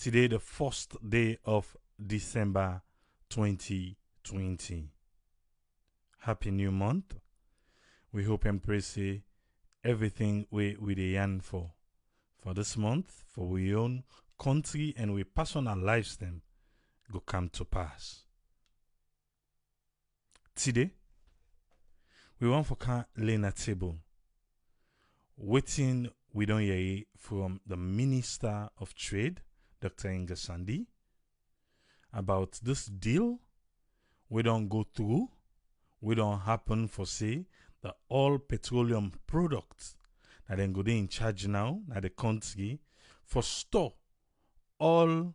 Today, the first day of December 2020. Happy new month. We hope and pray say everything we the yan for this month, for we own country and we personal lives them go come to pass. Today, we want for can lay a table. Waiting we don't hear from the Minister of Trade, Dr. Ingasandi, about this deal we don't go through, we don't happen for say that all petroleum products that then go in charge now at the country for store all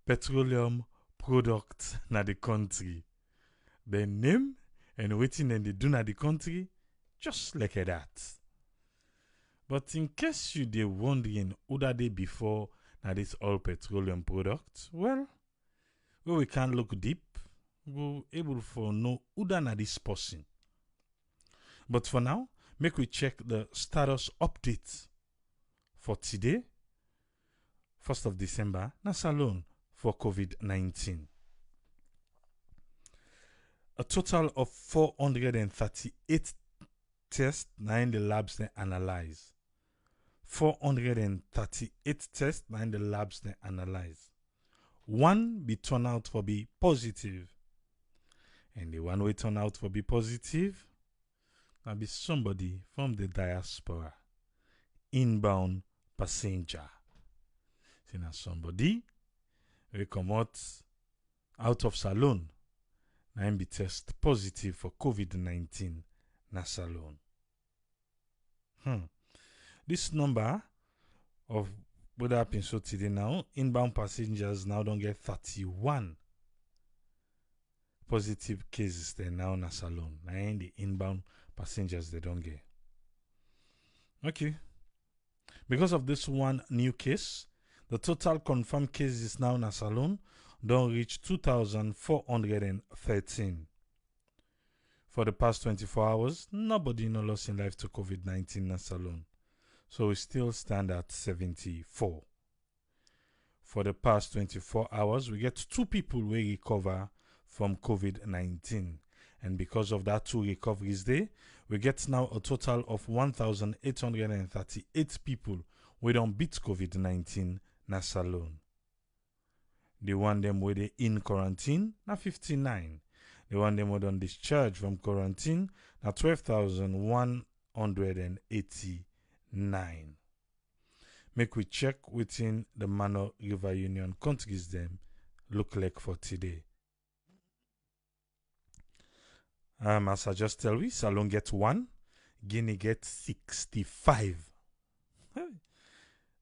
petroleum products na the country. The name and waiting and they do na the country just like that. But in case you they wondering who that they before that is all petroleum products, well, we can look deep, we're able for know who that this person. But for now, make we check the status update for today, 1st of December, that's alone for COVID-19. A total of 438 tests now in the labs they analyze. 438 tests now in the labs they analyze. One be turned out for be positive. And the one we turn out for be positive, that be somebody from the diaspora. Inbound passenger. See now somebody we come out of salon. Now be test positive for COVID-19 na salon. This number of what happened so today now, inbound passengers now don't get 31 positive cases there now na salon. Now the inbound passengers they don't get. Okay. Because of this one new case, the total confirmed cases now na salon don't reach 2,413. For the past 24 hours, nobody no lost in life to COVID-19 na salon. So we still stand at 74. For the past 24 hours, we get 2 people who recover from COVID-19. And because of that 2 recoveries there, we get now a total of 1,838 people who don't beat COVID-19 na salon. The one them where they in quarantine na 59. The one them who don't discharge from quarantine na 12,189. Make we check within the Mano River Union countries them look like for today. As I just tell you, Salon get 1, Guinea get 65.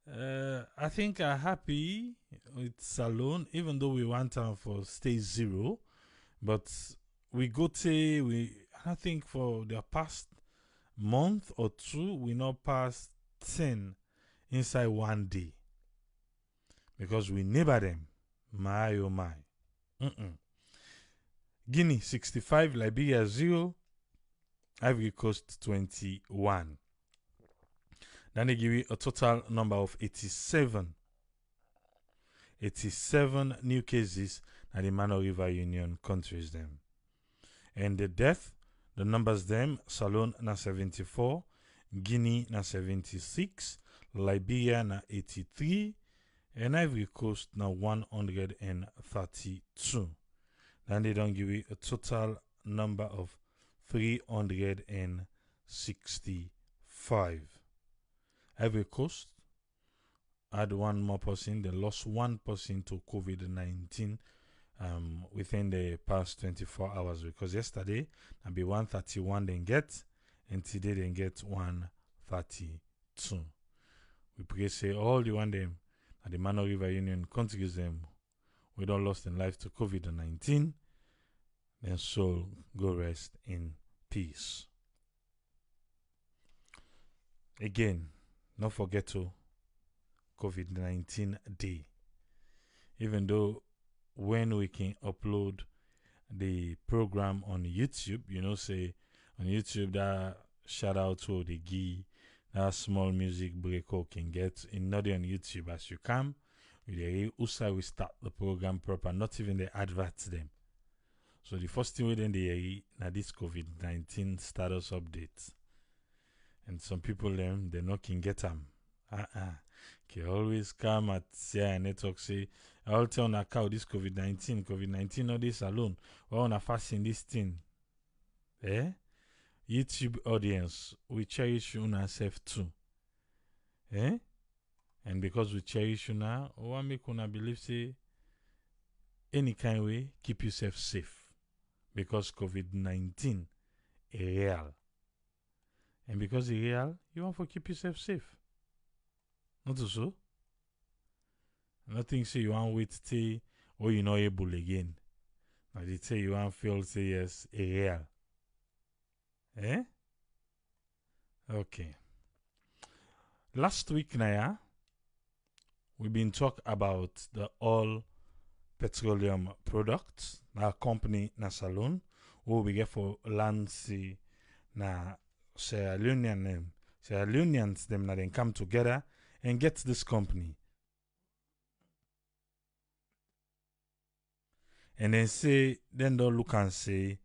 I think I'm happy with Salon, even though we want them for stage 0. But we go to, I think for the past month or 2, we not pass 10 inside one day. Because we neighbor them. My oh my. Guinea 65, Liberia 0, Ivory Coast 21. Then they give you a total number of 87. 87 new cases at the Mano River Union countries them. And the death, the numbers them, Salon na 74, Guinea na 76, Liberia na 83, and Ivory Coast na 132. Then they don't give you a total number of 365. Ivory Coast add 1 more person. They lost 1 person to COVID-19 within the past 24 hours. Because yesterday, there be 131 they get, and today they get 132. We pray say all the one them at the Mano River Union countries them we don't lost in life to COVID-19. Then soul go rest in peace. Again, not forget to COVID-19 day. Even though when we can upload the program on YouTube, say on YouTube that shout out to the Guy, that small music break can get in not on YouTube as you can. we start the program proper, not even the adverts them. So the first thing we then they na this COVID-19 status update. And some people them they not can get them. Can always come at CI network say, I'll tell on account this COVID-19 not this alone. Or on a fasting this thing. YouTube audience, we cherish you ourselves too. And because we cherish you now, we want make una believe say any kind of way, keep yourself safe. Because COVID-19 is real. And because it's real, you want to keep yourself safe. Not so? Nothing say you want wait till or you're not able again. But they say you want feel say yes, it's real. Okay. Last week, Naya, we've been talking about the all petroleum products. Our company na salon, where we get for land see na Sierra Leoneans them na then come together and get this company. And then say, then they'll look and say,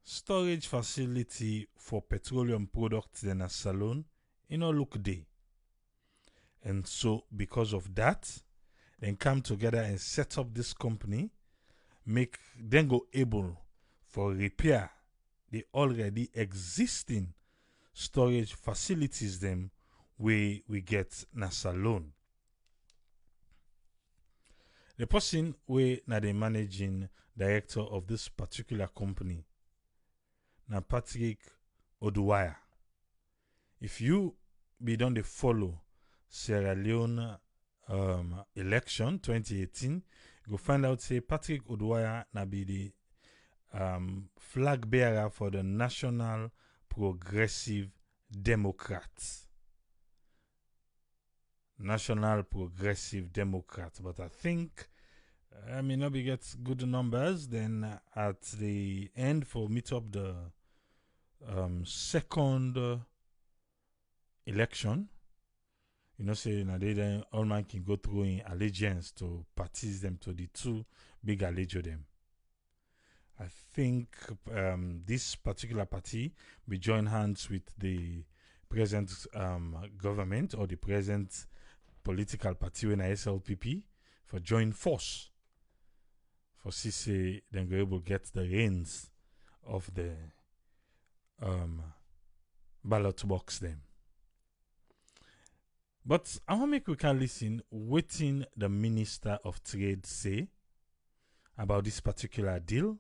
storage facility for petroleum products in a salon, look day. And so, because of that, then come together and set up this company, make then go able for repair the already existing storage facilities them we get na salon. The person we na the managing director of this particular company na Patrick Oduwaya. If you be done the follow Sierra Leone election 2018, you go find out say Patrick Oduwaya na be the flag bearer for the National Progressive Democrats. National Progressive Democrats. But I think I may not be get good numbers. Then at the end for meet up the second election, say now they all man can go through in allegiance to parties them to the two big allegiance them. I think this particular party will join hands with the present government or the present political party in SLPP for join force for CC then go able to get the reins of the ballot box them. But I want to make we can listen waiting the Minister of Trade say about this particular deal.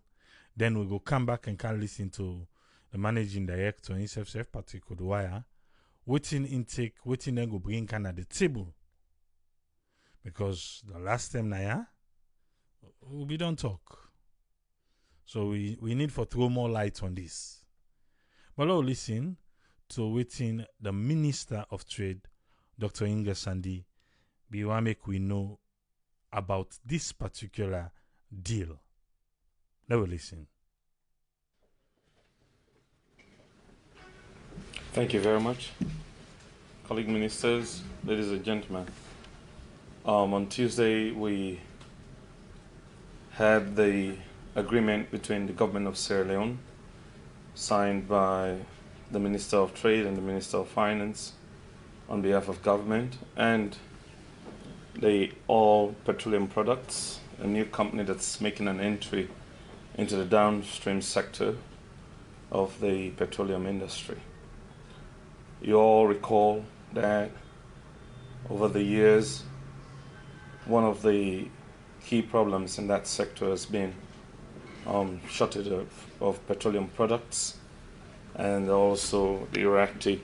Then we go come back and can listen to the managing director in SFF, Patrick Oduwaya, waiting intake, waiting then go bring can at the table. Because the last time Naya, we don't talk. So we need for throw more light on this. But now listen to waiting the Minister of Trade, Dr. Inga Sandi, be want make we know about this particular deal. Let me listen. Thank you very much. Colleague ministers, ladies and gentlemen. On Tuesday, we had the agreement between the government of Sierra Leone, signed by the Minister of Trade and the Minister of Finance on behalf of government, and the All Petroleum Products, a new company that's making an entry into the downstream sector of the petroleum industry. You all recall that over the years, one of the key problems in that sector has been shortage of petroleum products, and also the erratic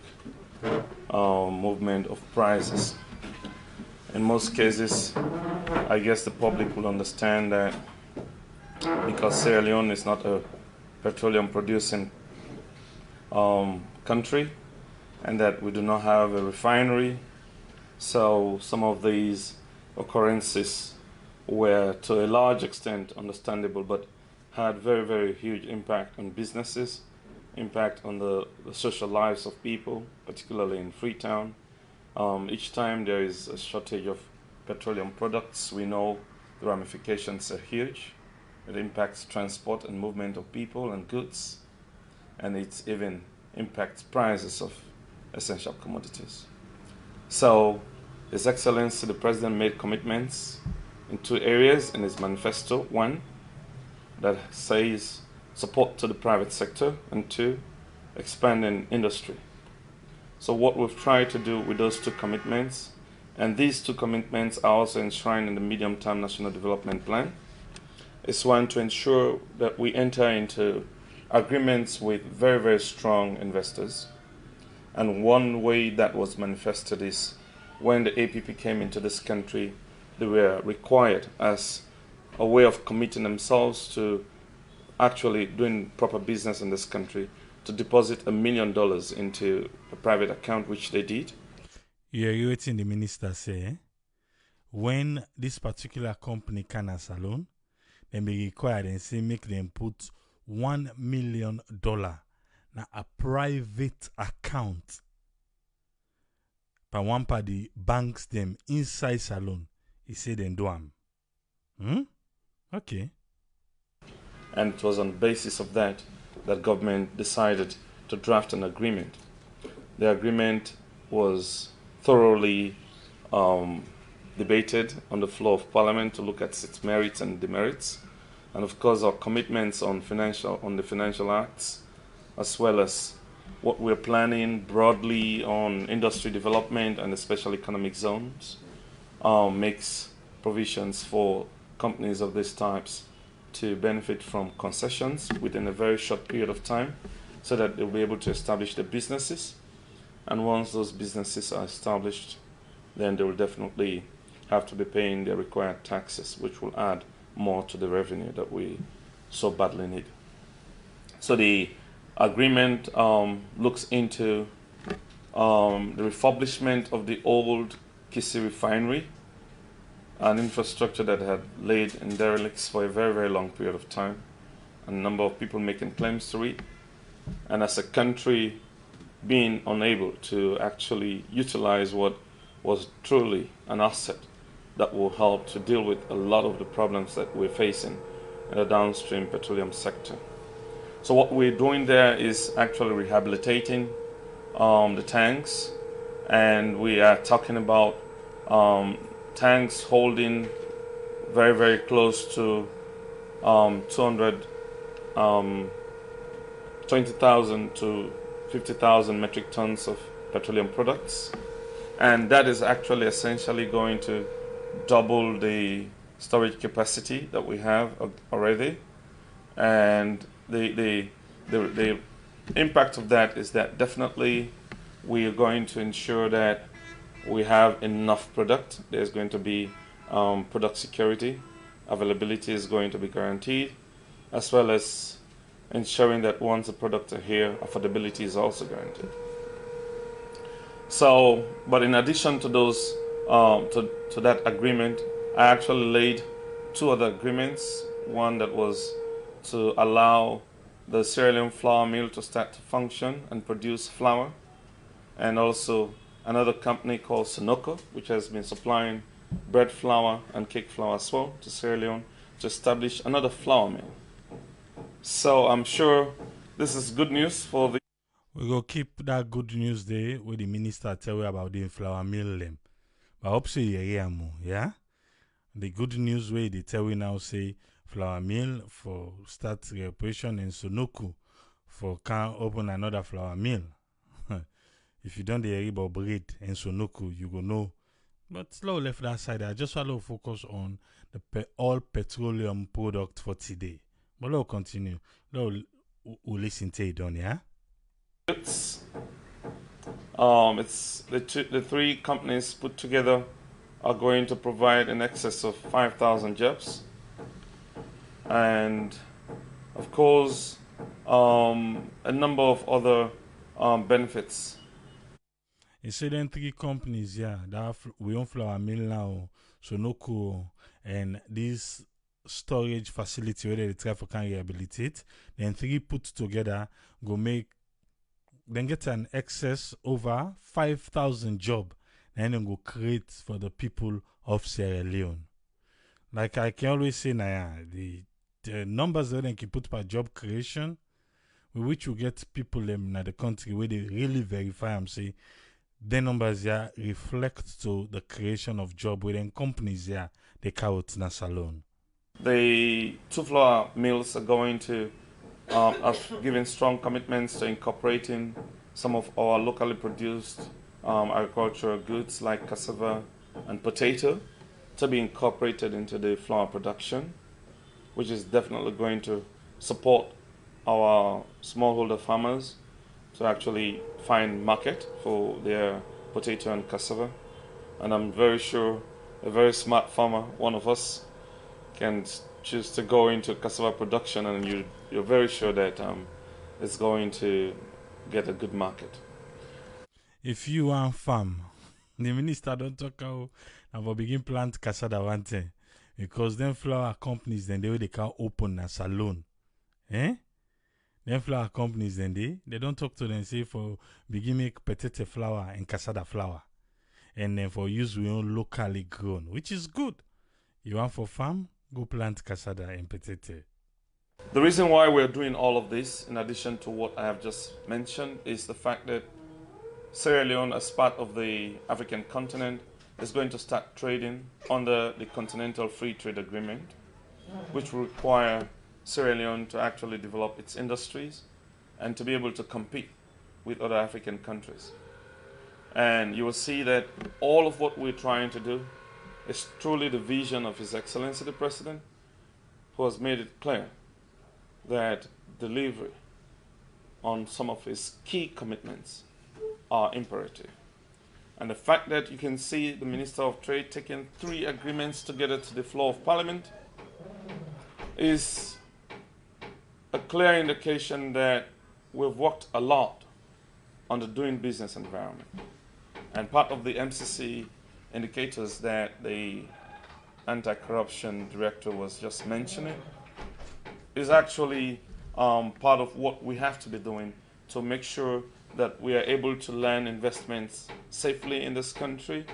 movement of prices. In most cases, I guess the public will understand that because Sierra Leone is not a petroleum producing country, and that we do not have a refinery, so some of these occurrences were to a large extent understandable, but had very, very huge impact on businesses, impact on the social lives of people, particularly in Freetown. Each time there is a shortage of petroleum products. We know the ramifications are huge. It impacts transport and movement of people and goods, and it even impacts prices of essential commodities. So, His Excellency the President made commitments in two areas in his manifesto. One, that says support to the private sector, and two, expanding industry. So what we've tried to do with those two commitments, and these two commitments are also enshrined in the medium-term national development plan, is one, to ensure that we enter into agreements with very, very strong investors. And one way that was manifested is when the APP came into this country, they were required, as a way of committing themselves to actually doing proper business in this country, to deposit $1 million into a private account, which they did. Yeah, you waiting the minister say, when this particular company can as a loan, they be required and say make them put $1 million na a private account. But one party banks them inside salon. He said then do am. Okay. And it was on the basis of that government decided to draft an agreement. The agreement was thoroughly debated on the floor of Parliament to look at its merits and demerits, and of course our commitments on the financial acts, as well as what we're planning broadly on industry development and the special economic zones, makes provisions for companies of these types to benefit from concessions within a very short period of time, so that they'll be able to establish their businesses. And once those businesses are established, then they will definitely have to be paying their required taxes, which will add more to the revenue that we so badly need. So the agreement looks into the refurbishment of the old Kisi Refinery, an infrastructure that had laid in derelicts for a very, very long period of time, and a number of people making claims to it. And as a country being unable to actually utilize what was truly an asset that will help to deal with a lot of the problems that we're facing in the downstream petroleum sector. So what we're doing there is actually rehabilitating the tanks, and we are talking about tanks holding very, very close to 20,000 to 50,000 metric tons of petroleum products. And that is actually essentially going to double the storage capacity that we have already. And the impact of that is that definitely we are going to ensure that we have enough product. There's going to be product security. Availability is going to be guaranteed, as well as ensuring that once the products are here, affordability is also guaranteed. So, but in addition to those, to that agreement, I actually laid two other agreements. One that was to allow the Sierra Leone flour mill to start to function and produce flour, and also another company called Sunoco, which has been supplying bread flour and cake flour as well to Sierra Leone, to establish another flour mill. So I'm sure this is good news for the... We go keep that good news there where the minister tell you about the flour mill them. But I hope so you hear more, yeah? The good news where they tell you now say flour mill for start operation in Sunoco for can open another flour mill. If you don't hear about bread in Sunoco, you go know. But slow left that side. I just want to focus on the all petroleum product for today. But let's continue. We'll listen to it on, yeah? It's the three companies put together are going to provide in excess of 5,000 jobs, and of course a number of other benefits. You see them three companies, yeah, that we own flour mill now, Sunoco, and this storage facility where the traffic can rehabilitate. Then three put together go make, then get an excess over 5,000 job and then go create for the people of Sierra Leone. Like I can always say, the numbers that they can put per job creation, with which you get people in the country where they really verify and say the numbers here reflect to the creation of job within companies here they count in a salon. The two flour mills are going to have given strong commitments to incorporating some of our locally produced agricultural goods like cassava and potato to be incorporated into the flour production, which is definitely going to support our smallholder farmers to actually find market for their potato and cassava. And I'm very sure a very smart farmer, one of us, can choose to go into cassava production, and you're very sure that it's going to get a good market. If you want farm, the minister don't talk how about begin plant cassava one thing, because then flour companies then they can open a salon. Eh? Then flour companies then they don't talk to them say for begin make potato flour and cassava flour. And then for use we own locally grown, which is good. You want for farm, go plant cassava and potato. The reason why we're doing all of this, in addition to what I have just mentioned, is the fact that Sierra Leone, as part of the African continent, is going to start trading under the Continental Free Trade Agreement, which will require Sierra Leone to actually develop its industries and to be able to compete with other African countries. And you will see that all of what we're trying to do is truly the vision of His Excellency the President, who has made it clear that delivery on some of his key commitments are imperative. And the fact that you can see the Minister of Trade taking 3 agreements together to the floor of Parliament is a clear indication that we've worked a lot on the doing business environment. And part of the MCC indicators that the anti-corruption director was just mentioning is actually part of what we have to be doing to make sure that we are able to land investments safely in this country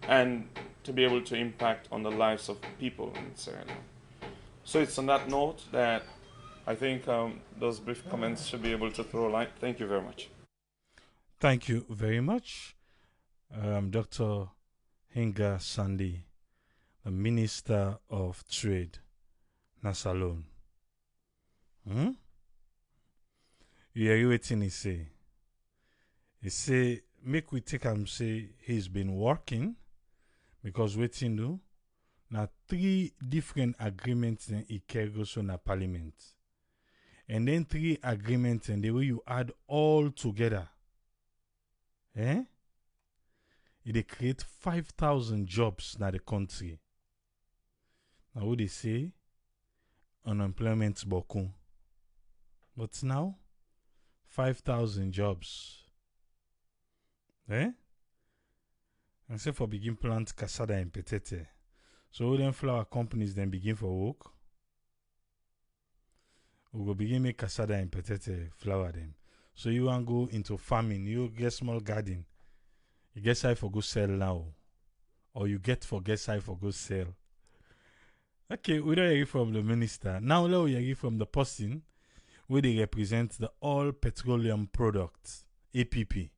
and to be able to impact on the lives of people in Sierra Leone. So it's on that note that I think those brief comments should be able to throw light. Thank you very much. Thank you very much, Dr. Hinga Sandi, the Minister of Trade, Nasalone. You hear what he say? He say, make we take him say he's been working because waiting do now 3 different agreements in Ikegoso na Parliament. And then 3 agreements and the way you add all together. It create 5,000 jobs in the country. Now what they say? Unemployment boku. But now 5,000 jobs. And say for begin plant cassava and potato. So all them flour companies then begin for work. We go begin make cassava and potato flour them. So you want go into farming, you get small garden. You get side for go sell now. Or you get side for go sell. Okay, we don't hear from the minister. Now let we hear from the person where they represent the all petroleum products, APP.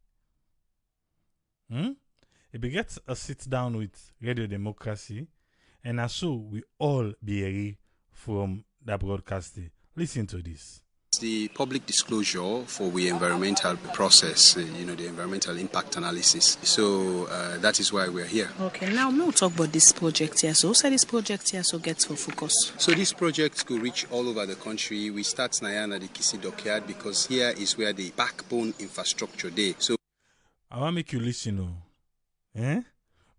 If we get a sit down with Radio Democracy, and so we all be hearing from the broadcasting. Listen to this. The public disclosure for the environmental process, the environmental impact analysis. So that is why we're here. Okay, now we'll talk about this project here. So, who said this project here so gets for focus? So this project could reach all over the country. We start Nayan at the Kisi Dockyard because here is where the backbone infrastructure is. So I want to make you listen,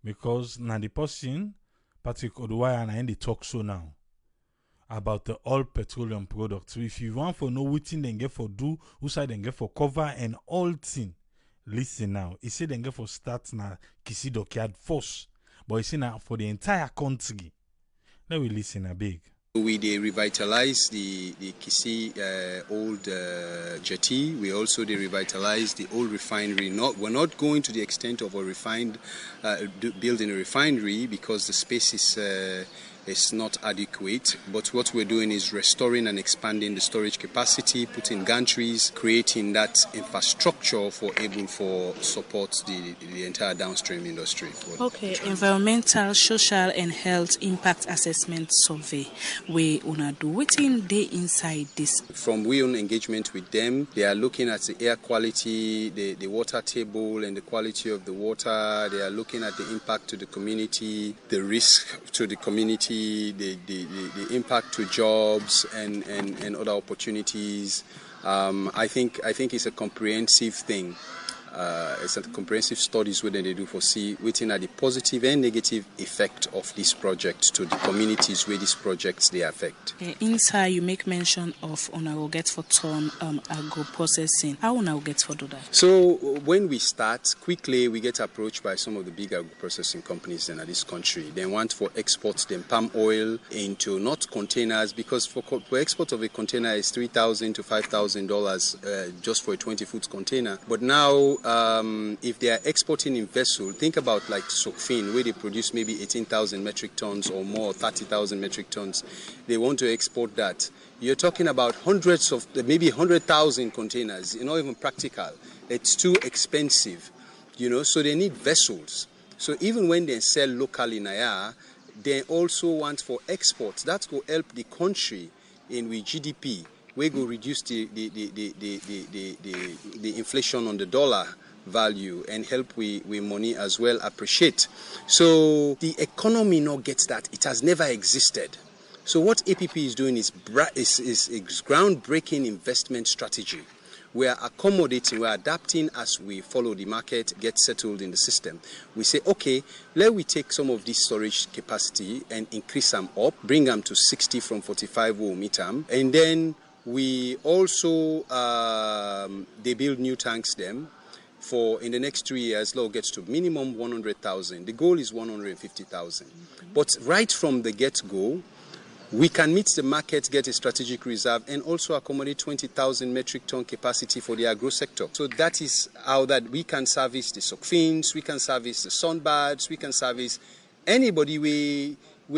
because now the person, Patrick Oduwaya, and they talk so now about the all petroleum products. So if you want to know what thing they get for do, who side they get for cover and all thing, listen now. He said they get for start na Kisi Dockyard first, but he said now for the entire country. Let we listen a big. They revitalize the Kisi old jetty. We also they revitalize the old refinery. We're not going to the extent of building a refinery because the space is not adequate. But what we're doing is restoring and expanding the storage capacity, putting gantries, creating that infrastructure for support the entire downstream industry. Okay, environmental, social and health impact assessment survey. We una do within day inside this. From we own engagement with them, they are looking at the air quality, the water table and the quality of the water. They are looking at the impact to the community, the risk to the community, the impact to jobs and other opportunities. I think it's a comprehensive thing. It's a comprehensive studies where they do foresee within at the positive and negative effect of this project to the communities where these projects they affect. Inside you make mention of una will get for turn agro processing. How una will get for do that? So when we start quickly, we get approached by some of the big agro processing companies in this country. They want for export them palm oil into not containers because for export of a container is $3,000 to $5,000 just for a 20-foot container. But now if they are exporting in vessel, think about like Sokfin, where they produce maybe 18,000 metric tons or more, 30,000 metric tons. They want to export that. You're talking about hundreds of, maybe 100,000 containers. It's not even practical. It's too expensive, so they need vessels. So even when they sell locally in Naya, they also want for exports. That will help the country in with GDP. We go reduce the inflation on the dollar value and help we money as well appreciate. So the economy not gets that. It has never existed. So what APP is doing is groundbreaking investment strategy. We are accommodating, we are adapting as we follow the market, get settled in the system. We say, okay, let we take some of this storage capacity and increase them up, bring them to 60 from 45 we'll meet them, and then we also, they build new tanks them for in the next 3 years, law gets to minimum 100,000. The goal is 150,000. But right from the get-go, we can meet the market, get a strategic reserve, and also accommodate 20,000 metric ton capacity for the agro sector. So that is how that we can service the Sokfins, we can service the Sunbirds, we can service anybody we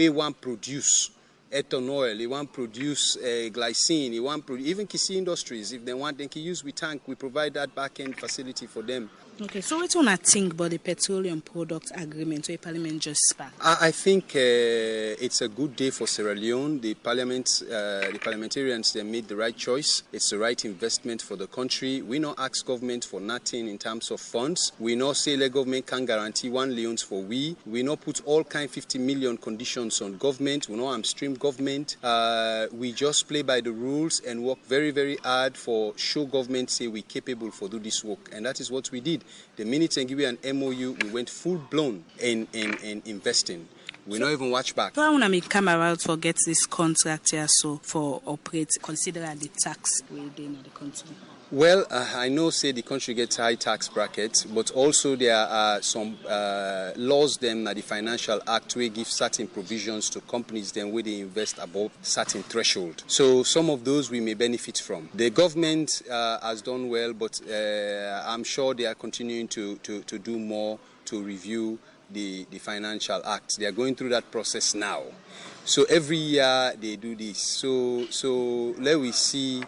want produce ethanol, they want produce glycine, they want even Kisi Industries, if they want, they can use we tank. We provide that back-end facility for them. Okay, so what do you think about the petroleum product agreement where Parliament just sparked? I think it's a good day for Sierra Leone. The parliamentarians, they made the right choice. It's the right investment for the country. We not ask government for nothing in terms of funds. We not say the government can guarantee 1 leones for we. We not put all kind 50 million conditions on government. We not hamstring government. We just play by the rules and work very, very hard for show government say we're capable for do this work. And that is what we did. The minute and give you an MOU, we went full-blown in investing. We not even watch back. So I want to come around for get this contract here so for operate, consider the tax within the country. Well, I know say the country gets high tax brackets, but also there are some laws them that the Financial Act will give certain provisions to companies then where they invest above certain threshold. So some of those we may benefit from. The government has done well, but I'm sure they are continuing to do more to review the Financial Act. They are going through that process now. So every year they do this. So let we see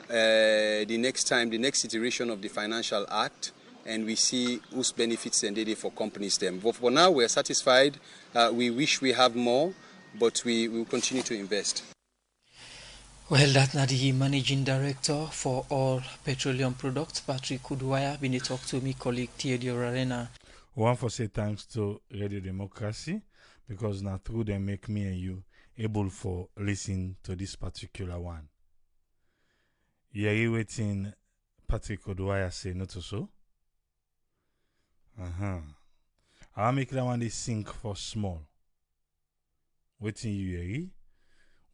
the next iteration of the Financial Act, and we see whose benefits and data for companies them. But for now, we are satisfied. We wish we have more, but we will continue to invest. Well, that's not the managing director for all petroleum products, Patrick Kudwaya. Been talk to me colleague Theodore Arena. I want to say thanks to Radio Democracy because now through them make me and you able for listen to this particular one. You waiting Patrick Odwaya say not so? I'll make that one they sink for small. Waiting you hear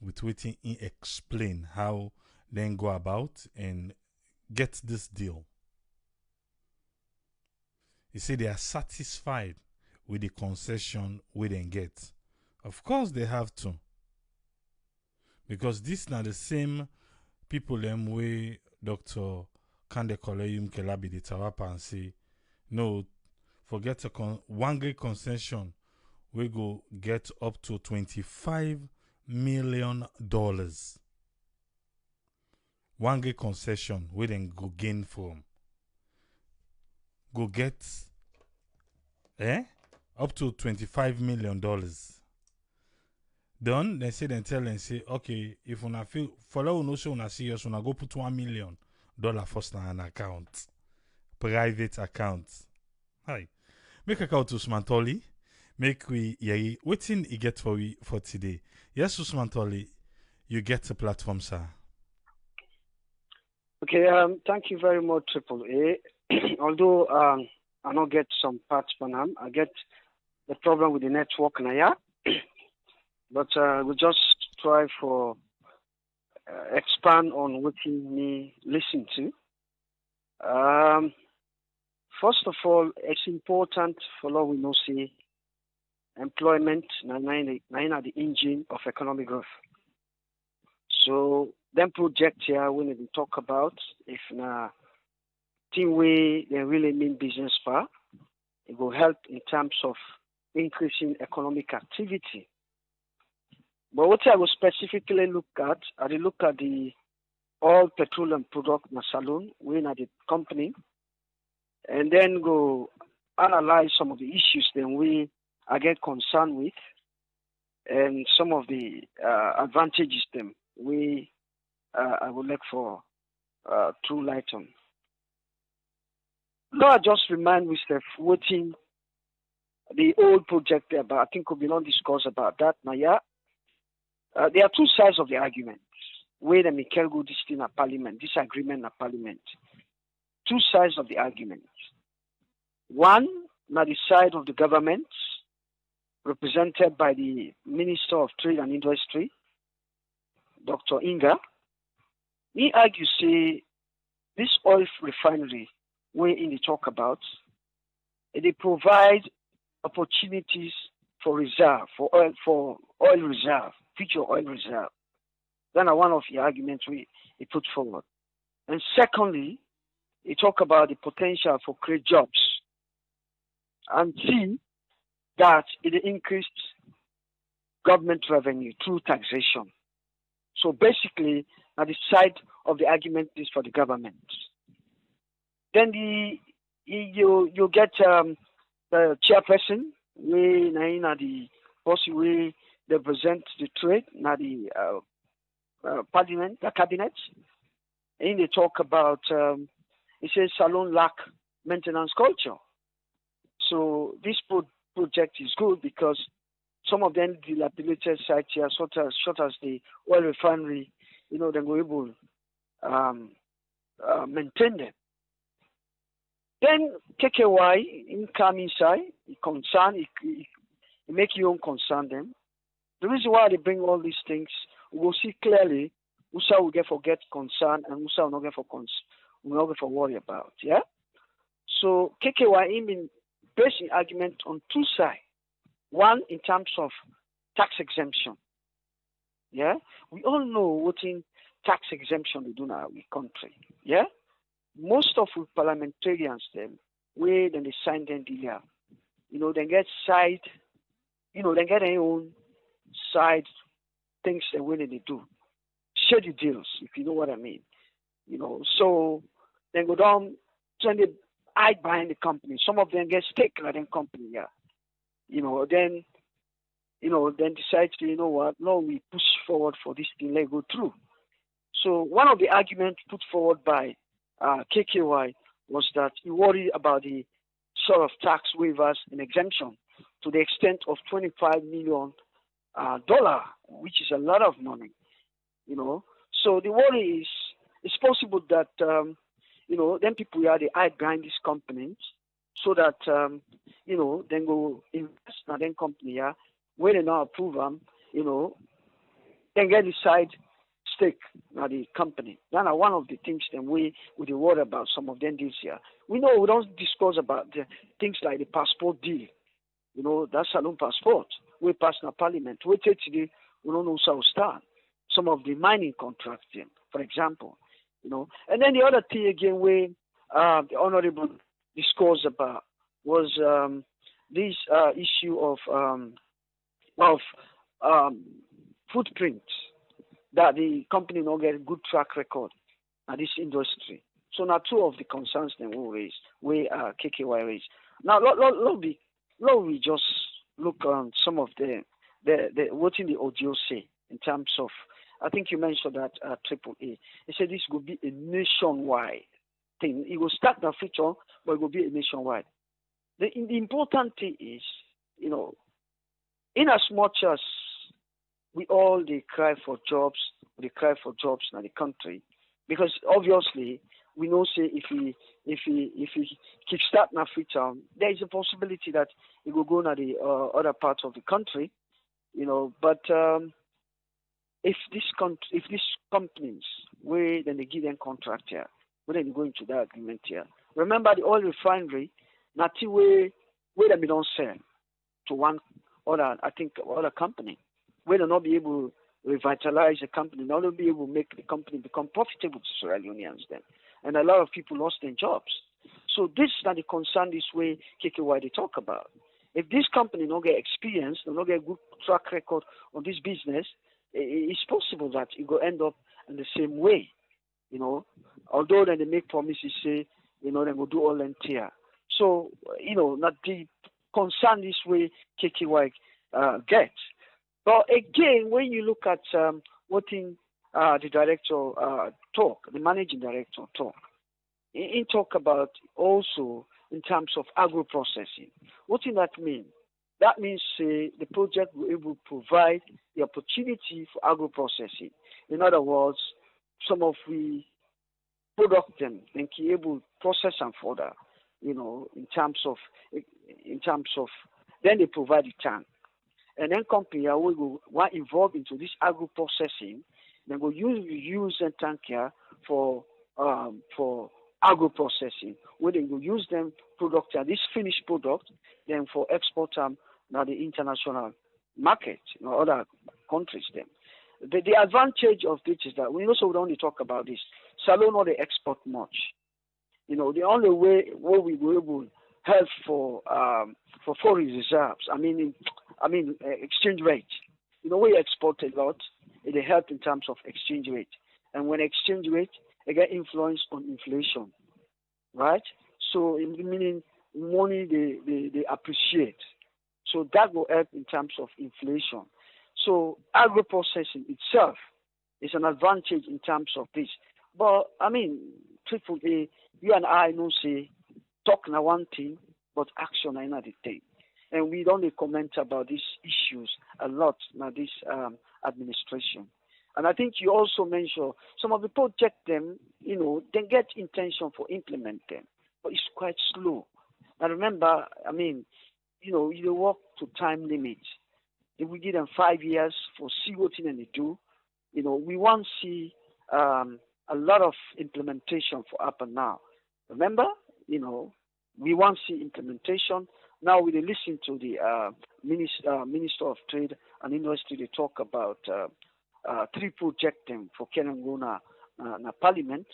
with waiting in explain how then go about and get this deal. You see they are satisfied with the concession we then get. Of course they have to. Because this not the same people them way Dr. Kande Koleum Kelabi the Tawapa and say, no, forget one great concession, we go get up to $25 million. One great concession, we then go gain from. Go get up to $25 million. Done, they say then tell and say, okay, if una feel follow no show una serious, una go put $1 million first na an account. Private account. Hi. Make account to Smantoli. Make we yeah waiting you get for we for today. Yes, Usmantoli, you get a platform, sir. Okay, thank you very much, Triple A. Although I don't get some parts for now, I get the problem with the network now, yeah. But we just try for expand on what you me listen to. First of all, it's important for all we know see employment nine the engine of economic growth. So them project here when we talk about if na team way they really mean business for, it will help in terms of increasing economic activity. But what I will specifically look at, I will look at the all petroleum product na saloon, we na the company, and then go analyze some of the issues that we I get concerned with, and some of the advantages them we I would like for true light on. Now I just remind myself waiting the old project there, but I think we will not discuss about that now. Yeah, there are two sides of the argument. Where the Mikel go this thing at Parliament, disagreement at Parliament. Two sides of the argument. One, na the side of the government, represented by the Minister of Trade and Industry, Dr. Inga. He argues say this oil refinery we in the talk about, they provide opportunities for reserve, for oil reserve, future oil reserve. Then one of the arguments we put forward. And secondly, he talk about the potential for create jobs and see that it increased government revenue through taxation. So basically, at the side of the argument is for the government. Then you get the chairperson, we na the person we represent the trade, na the Parliament, the cabinet, and they talk about it says salon lack maintenance culture. So this project is good because some of them dilapidated sites here, short as the oil refinery, they were able maintain them. Then KKY in come inside, it make you own concern them. The reason why they bring all these things, we will see clearly who will get for get concern and who will not get for worry about. Yeah. So KKY in basing argument on two sides. One in terms of tax exemption. Yeah. We all know what in tax exemption they do in our country. Yeah. Most of the parliamentarians them where then they sign them deal. They get side, they get their own side things that when they do. Shady deals, if you know what I mean. So then go down, then they hide behind the company. Some of them get stake in the company, yeah. Then decide to, no, we push forward for this thing, let go through. So one of the arguments put forward by KKY was that he worried about the sort of tax waivers and exemption to the extent of $25 million, which is a lot of money, So the worry is, it's possible that, then people are the hide behind these companies so that, then go invest in that company, yeah, when they now approve them, then get inside stake now the company. That's one of the things that we worry about some of them this year. We know we don't discuss about the things like the passport deal. That's saloon passport. We pass in Parliament. We take today, we don't know how to start. some of the mining contracts, for example, And then the other thing again, where the honorable discourse about was this issue of footprint, that the company not get a good track record at this industry. So now two of the concerns that we raise, KKY raised. Now let we just look on some of the what in the audio say in terms of, I think you mentioned that AAA. He said this will be a nationwide thing. It will start the future, but it will be a nationwide. The important thing is, in as much as we all they cry for jobs in the country, because obviously we know say if we keep starting Africa, there is a possibility that it will go to the other parts of the country, But if these companies where then they give them contract here, when they go into that agreement here, remember the oil refinery, not where they don't sell to one other company, where they not be able to revitalize the company, not be able to make the company become profitable to Sierra Leoneans then. And a lot of people lost their jobs. So this is not the concern this way KKY they talk about. If this company not get experience, not get good track record on this business, it's possible that it will end up in the same way, Although then they make promises, say, they will do all and tear. So, not the concern this way KKY gets. But again, when you look at what the director the managing director talk, he talk about also in terms of agro-processing. What does that mean? That means the project will able to provide the opportunity for agro-processing. In other words, some of the product then be able to process them further, in terms of then they provide the tank. And then company will go involved into this agro-processing, then will use the tank here for agro-processing, where they will use them product, this finished product, then for export now the international market, other countries then. The advantage of this is that we only talk about this. Salon not they export much. The only way what we were able to help for foreign reserves, exchange rate. We export a lot, it help in terms of exchange rate. And when exchange rate, it get influence on inflation. Right? So meaning money they appreciate. So that will help in terms of inflation. So agro-processing itself is an advantage in terms of this. But AAA, you and I know say talk na one thing, but action na another thing. And we don't comment about these issues a lot now this administration. And I think you also mentioned some of the project them, they get intention for implement them, but it's quite slow. Now remember, you work to time limit. If we give them 5 years for see what they do, we want to see a lot of implementation for up and now. Remember, we want to see implementation. Now we listen to the Minister of Trade and Industry. They talk about 3 projects for Kenangona na Parliament.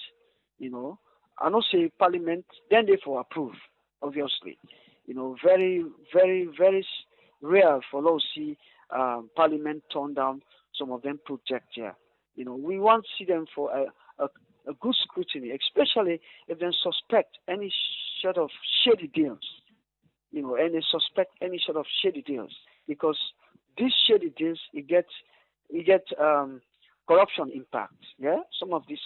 I don't say Parliament, then they for approve, obviously. Very, very, very rare for us to see Parliament turn down some of them projects here. We want to see them for a good scrutiny, especially if they suspect any sort of shady deals. And they suspect any sort of shady deals, because these shady deals it get corruption impact. Yeah, some of these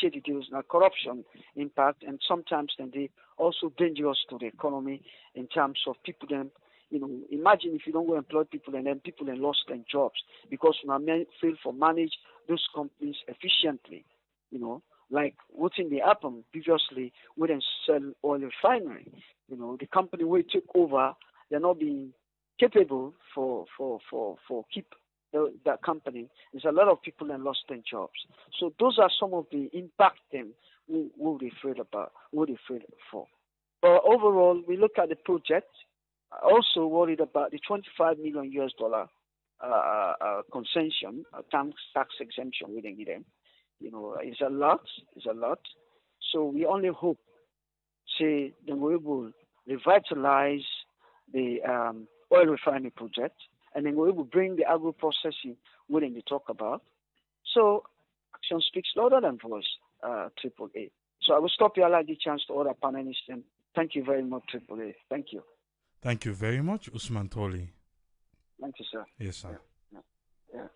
shady deals now corruption impact, and sometimes then they also dangerous to the economy in terms of people then. Imagine if you don't go employ people and then people then lost their jobs because we fail to manage those companies efficiently. Like what's in the happen previously, we then sell oil refinery. The company will take over, they're not being capable for keep that company. There's a lot of people that lost their jobs. So those are some of the impact them we we're afraid about, what we're afraid for. But overall, we look at the project. Also worried about the $25 million concession, tax exemption we didn't give them. It's a lot. It's a lot. So we only hope, say, that we will revitalize the oil refinery project, and then we will bring the agro processing we didn't talk about. So action speaks louder than voice. Triple A. So I will stop here. I'd like the chance to other panelists, and thank you very much, Triple A. Thank you. Thank you very much, Usman Toli. Thank you, sir. Yes, sir. Yeah.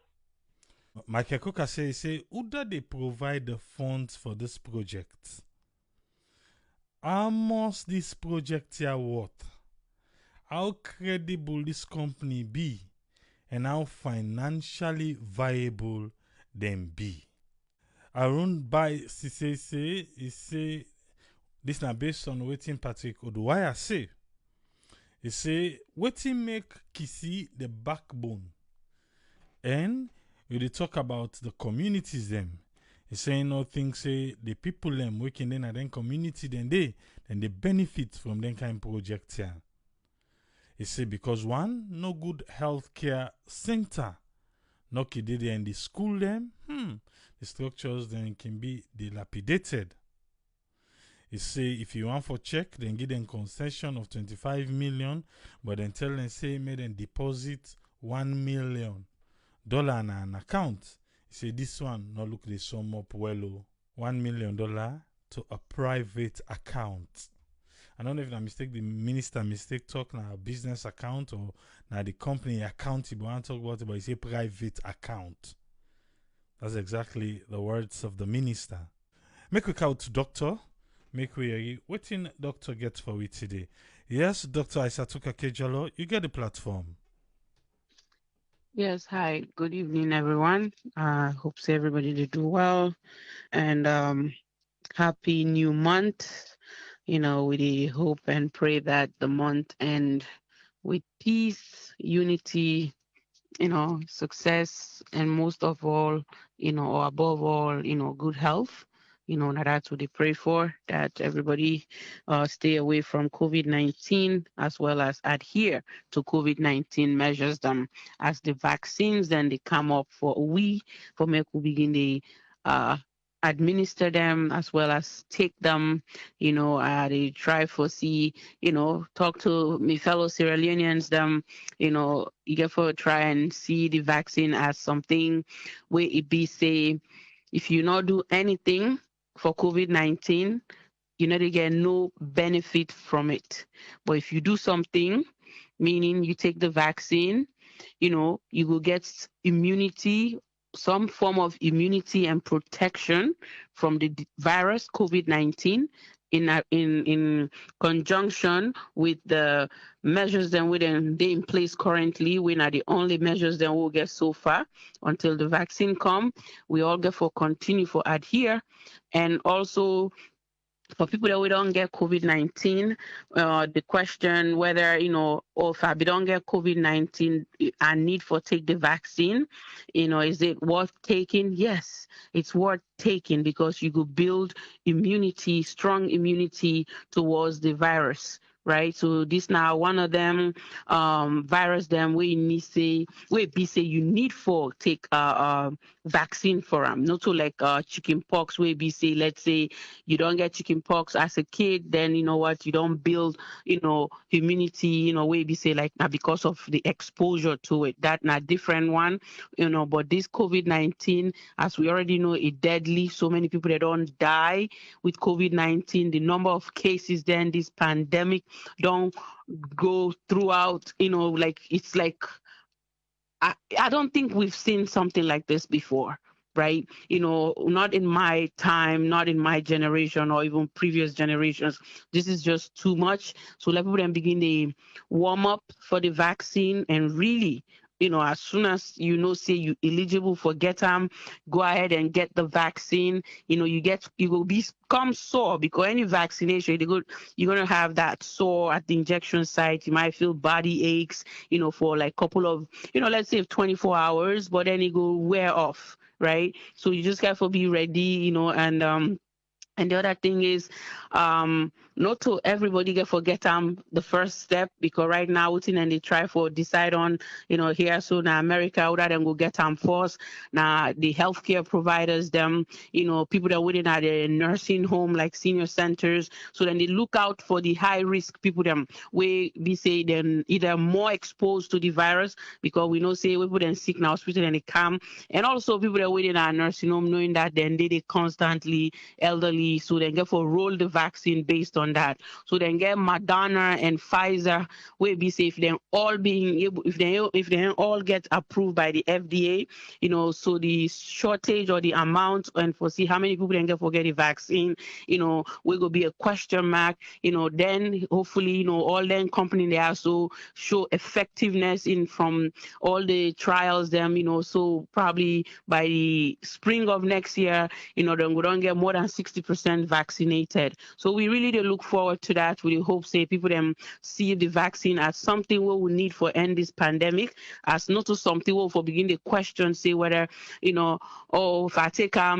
Michael Cook say, who do they provide the funds for this project? How much this project here worth? How credible this company be? And how financially viable them be? Arun by say this na based on wetin Patrick Oduwaya say. He say wetin make Kisi the backbone, and we dey talk about the communities them. He say nothing say the people them working in that community then they benefit from them kind of project here. He say because one, no good healthcare center. No kid there in the school them, the structures then can be dilapidated. He say if you want for check, then give them concession of 25 million, but then tell them say make them deposit $1 million in an account. He say this one no look the sum up well $1 million to a private account. I don't know if I mistake the minister talk now a business account or now the company account but I talk about it, but he say private account. That's exactly the words of the minister. Make we call to doctor. Make we hear what in doctor gets for we today. Yes, Dr. Aisatuka Kejalo, you get the platform. Yes, hi. Good evening, everyone. Hope everybody did do well. And happy new month. We hope and pray that the month end with peace, unity, success, and most of all, or above all, good health. That's what they pray for, that everybody stay away from COVID-19 as well as adhere to COVID-19 measures them as the vaccines then they come up for make we begin the administer them as well as take them, they try for talk to my fellow Sierra Leoneans, them, you get for try and see the vaccine as something where it be say, if you not do anything for COVID-19, they get no benefit from it. But if you do something, meaning you take the vaccine, you will get immunity, some form of immunity and protection from the virus COVID-19 in conjunction with the measures that we in place currently. We are the only measures that we'll get so far until the vaccine come. We all get for continue for adhere, and also for people that we don't get COVID-19, the question whether, or if I don't get COVID-19, I need for take the vaccine, is it worth taking? Yes, it's worth taking because you could build immunity, strong immunity towards the virus. Right, so this now one of them virus them we say you need for take vaccine for them, not to like chicken pox where be say let's say you don't get chicken pox as a kid, then you know what, you don't build immunity, where be say like now because of the exposure to it, that not different one, but this COVID-19, as we already know, it deadly. So many people that don't die with COVID-19. The number of cases then this pandemic don't go throughout, like it's like I don't think we've seen something like this before, right? Not in my time, not in my generation or even previous generations. This is just too much. So let people then begin to warm up for the vaccine and really, as soon as say you eligible for get them, go ahead and get the vaccine. You will become sore because any vaccination, you're gonna have that sore at the injection site. You might feel body aches, for like couple of, let's say 24 hours, but then it will wear off, right? So you just have to be ready, and the other thing is, not to everybody get forget the first step, because right now within and they try for decide on, here so now America would then go get first. Now the healthcare providers, them, people that within at the nursing home like senior centers. So then they look out for the high risk people them we be say then either more exposed to the virus, because we know say we put them sick in the hospital and they come, and also people that within our nursing home knowing that then they constantly elderly, so then get for roll the vaccine based on that. So then get Moderna and Pfizer will be safe. Then all being able, if they all get approved by the FDA, so the shortage or the amount and for see how many people then get for get the vaccine, will go be a question mark. Then hopefully, all then company they also show effectiveness in from all the trials them, so probably by the spring of next year, then we don't get more than 60% vaccinated. So we really do look forward to that. We hope say people them see the vaccine as something what we need for end this pandemic, as not to something what for begin the question say whether, oh, if I take I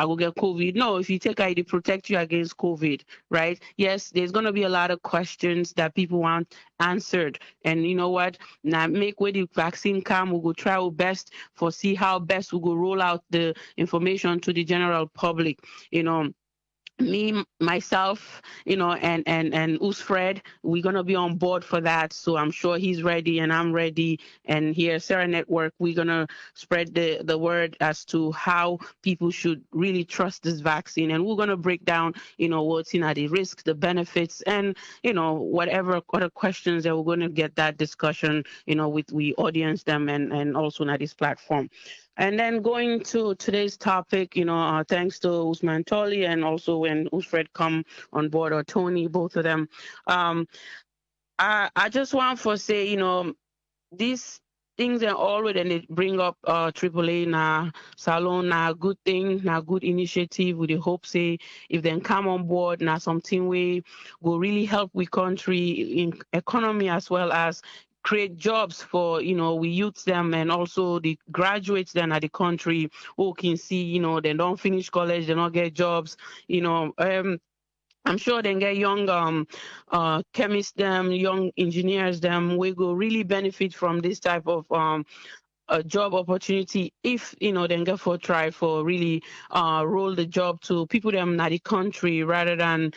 will get COVID. No, if you take it protect you against COVID, right? Yes, there's gonna be a lot of questions that people want answered. And you know what? Now make where the vaccine come, we will try our best for see how best we will roll out the information to the general public. Me, myself, and Usfred, we're gonna be on board for that. So I'm sure he's ready and I'm ready. And here, Sarah Network, we're gonna spread the word as to how people should really trust this vaccine. And we're gonna break down, what's the risks, the benefits, and whatever other questions that we're gonna get that discussion, with we audience them and also on this platform. And then going to today's topic, thanks to Usman Toli and also when Usfred come on board, or Tony, both of them. I just want to say, these things are always and they bring up AAA na salon na good thing, na good initiative with the hope say if they come on board na something we will really help we country in economy as well as create jobs for we youths them and also the graduates then at the country who can see they don't finish college, they don't get jobs. I'm sure they get young chemists them, young engineers them, we go really benefit from this type of a job opportunity if then get for try for really roll the job to people them in the country rather than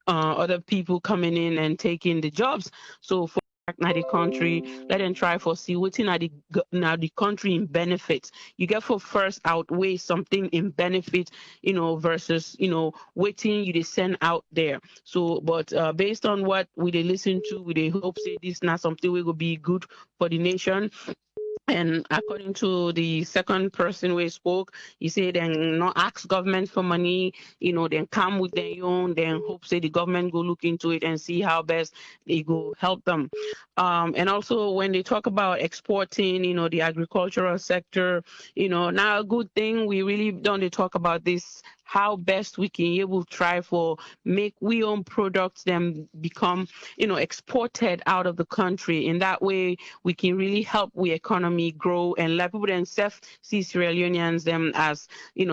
other people coming in and taking the jobs. So for now the country, let them try for see what's in the country in benefits. You get for first outweigh something in benefit, versus waiting you they send out there. So, but based on what we they listen to, we they hope say this not something we will be good for the nation. And according to the second person we spoke, he said then not ask government for money, then come with their own, then hope say the government go look into it and see how best they go help them. And also when they talk about exporting, the agricultural sector, now a good thing we really don't talk about this, how best we can able try for make we own products them become exported out of the country. In that way we can really help we economy grow and let people themselves see Sierra Leoneans them as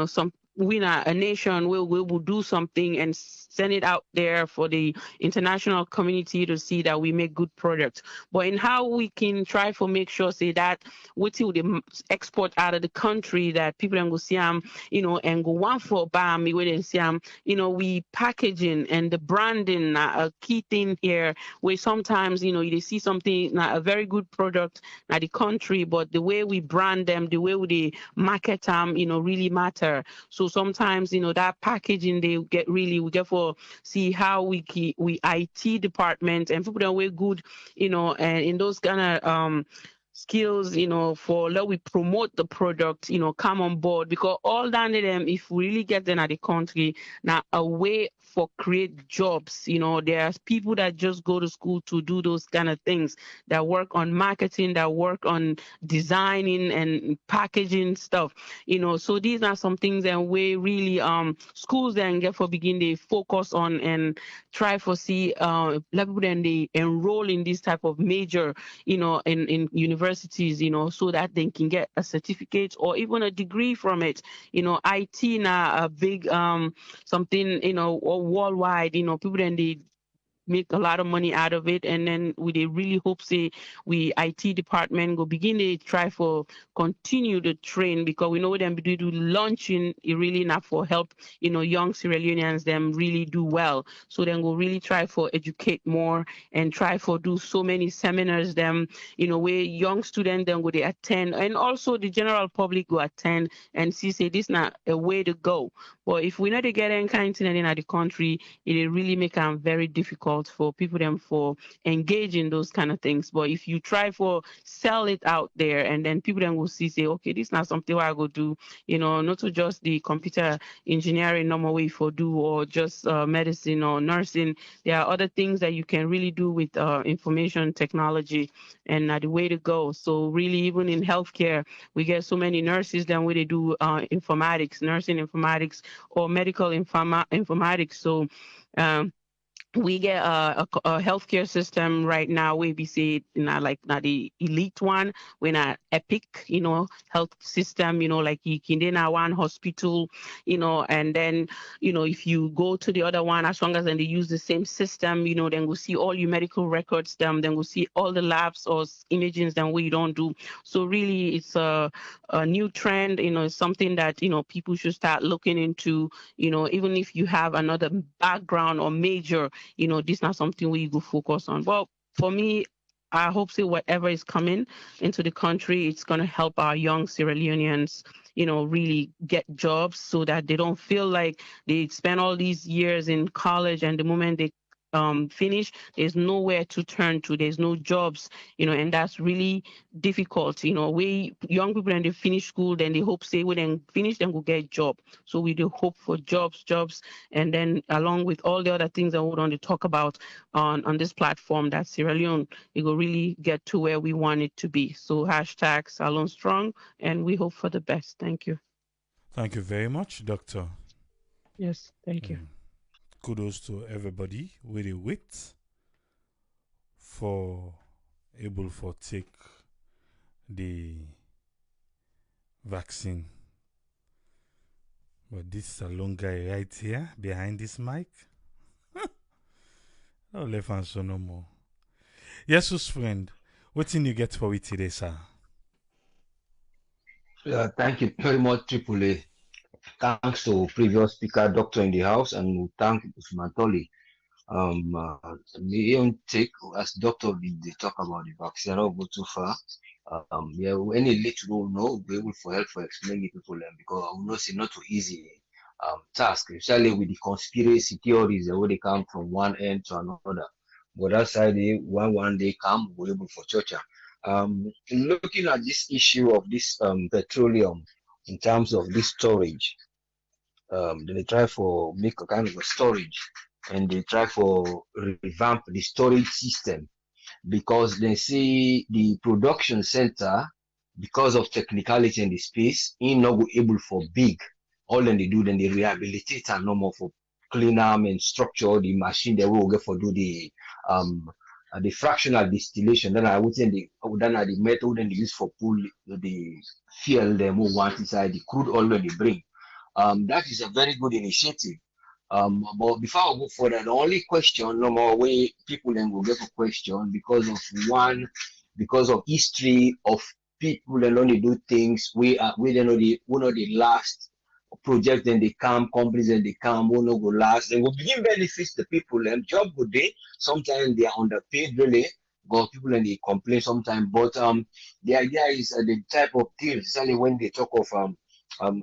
some we a nation will do something and send it out there for the international community to see that we make good products. But in how we can try for make sure say that we till the export out of the country that people can go see and go one for bam we wouldn't see we packaging and the branding a key thing here where sometimes you see something a very good product at the country, but the way we brand them, the way we market them, really matter. So sometimes that packaging they get really we get for see how we IT department and people that we're good and in those kind of skills for let we promote the product come on board, because all down to them if we really get them at the country now a way for create jobs. There's people that just go to school to do those kind of things, that work on marketing, that work on designing and packaging stuff. So these are some things that we really schools then get for begin they focus on and try for see let people then they enroll in this type of major in universities so that they can get a certificate or even a degree from it. IT now a big something what worldwide, people then they make a lot of money out of it, and then they really hope say we IT department go begin to try for continue to train, because we know them do launching it really enough for help young Sierra Leoneans them really do well. So then go really try for educate more and try for do so many seminars them where young students then go they attend, and also the general public go attend and see say this not a way to go. But if we not to get any kind of thing in the country, it really make them very difficult for people them for engage in those kind of things. But if you try for sell it out there, and then people then will see say, okay, this is not something I go do, not to just the computer engineering normal way for do, or just medicine or nursing. There are other things that you can really do with information technology, and the way to go. So really, even in healthcare, we get so many nurses then where they do informatics, nursing informatics, or medical informatics. So we get a healthcare system right now we be say like not the elite one, we're not epic health system, like you can in one hospital, and then if you go to the other one, as long as then they use the same system, then we'll see all your medical records then we'll see all the labs or imagings then we don't do. So really it's a new trend, it's something that people should start looking into, even if you have another background or major, this is not something we go focus on. Well, for me, I hope say whatever is coming into the country, it's going to help our young Sierra Leoneans, really get jobs, so that they don't feel like they spend all these years in college, and the moment they finish, there's nowhere to turn to, there's no jobs, and that's really difficult. We young people, and they finish school, then they hope say when they finish then go get a job. So we do hope for jobs, and then along with all the other things that we want to talk about on this platform, that Sierra Leone, it will really get to where we want it to be. So hashtag Salon Strong, and we hope for the best. Thank you. Thank you very much, Doctor. Yes, thank you. Kudos to everybody with the wit for able for take the vaccine. But this salon guy right here behind this mic. Oh, left answer no more. Yes, friend. What thing you get for it today, sir? Thank you very much, Triple A. Thanks to previous speaker, doctor in the house, and thank Usman Toli. My own take as doctor they talk about the vaccine. I don't go too far. Yeah, any little know, be able for help for explaining people because I know it's not too easy task, especially with the conspiracy theories where they come from one end to another. But that side, one day come, we're able for church. Looking at this issue of this petroleum in terms of this storage, they try for make a kind of a storage, and they try for revamp the storage system, because they see the production center, because of technicality in the space, in not able for big. All then they do, then they rehabilitate and no more for clean arm and structure the machine they will get for do the fractional distillation. Then I would say the method then they use for pull the fuel they move want inside the crude oil that they bring. That is a very good initiative. But before I go further, the only question, no more way people then will get a question because of history of people that only do things. We don't know the last project, then they come, companies then they come, will not go last. They will begin benefits the people and job good day. Sometimes they are underpaid really. Got people and they complain sometimes. But the idea is the type of deals, especially when they talk of a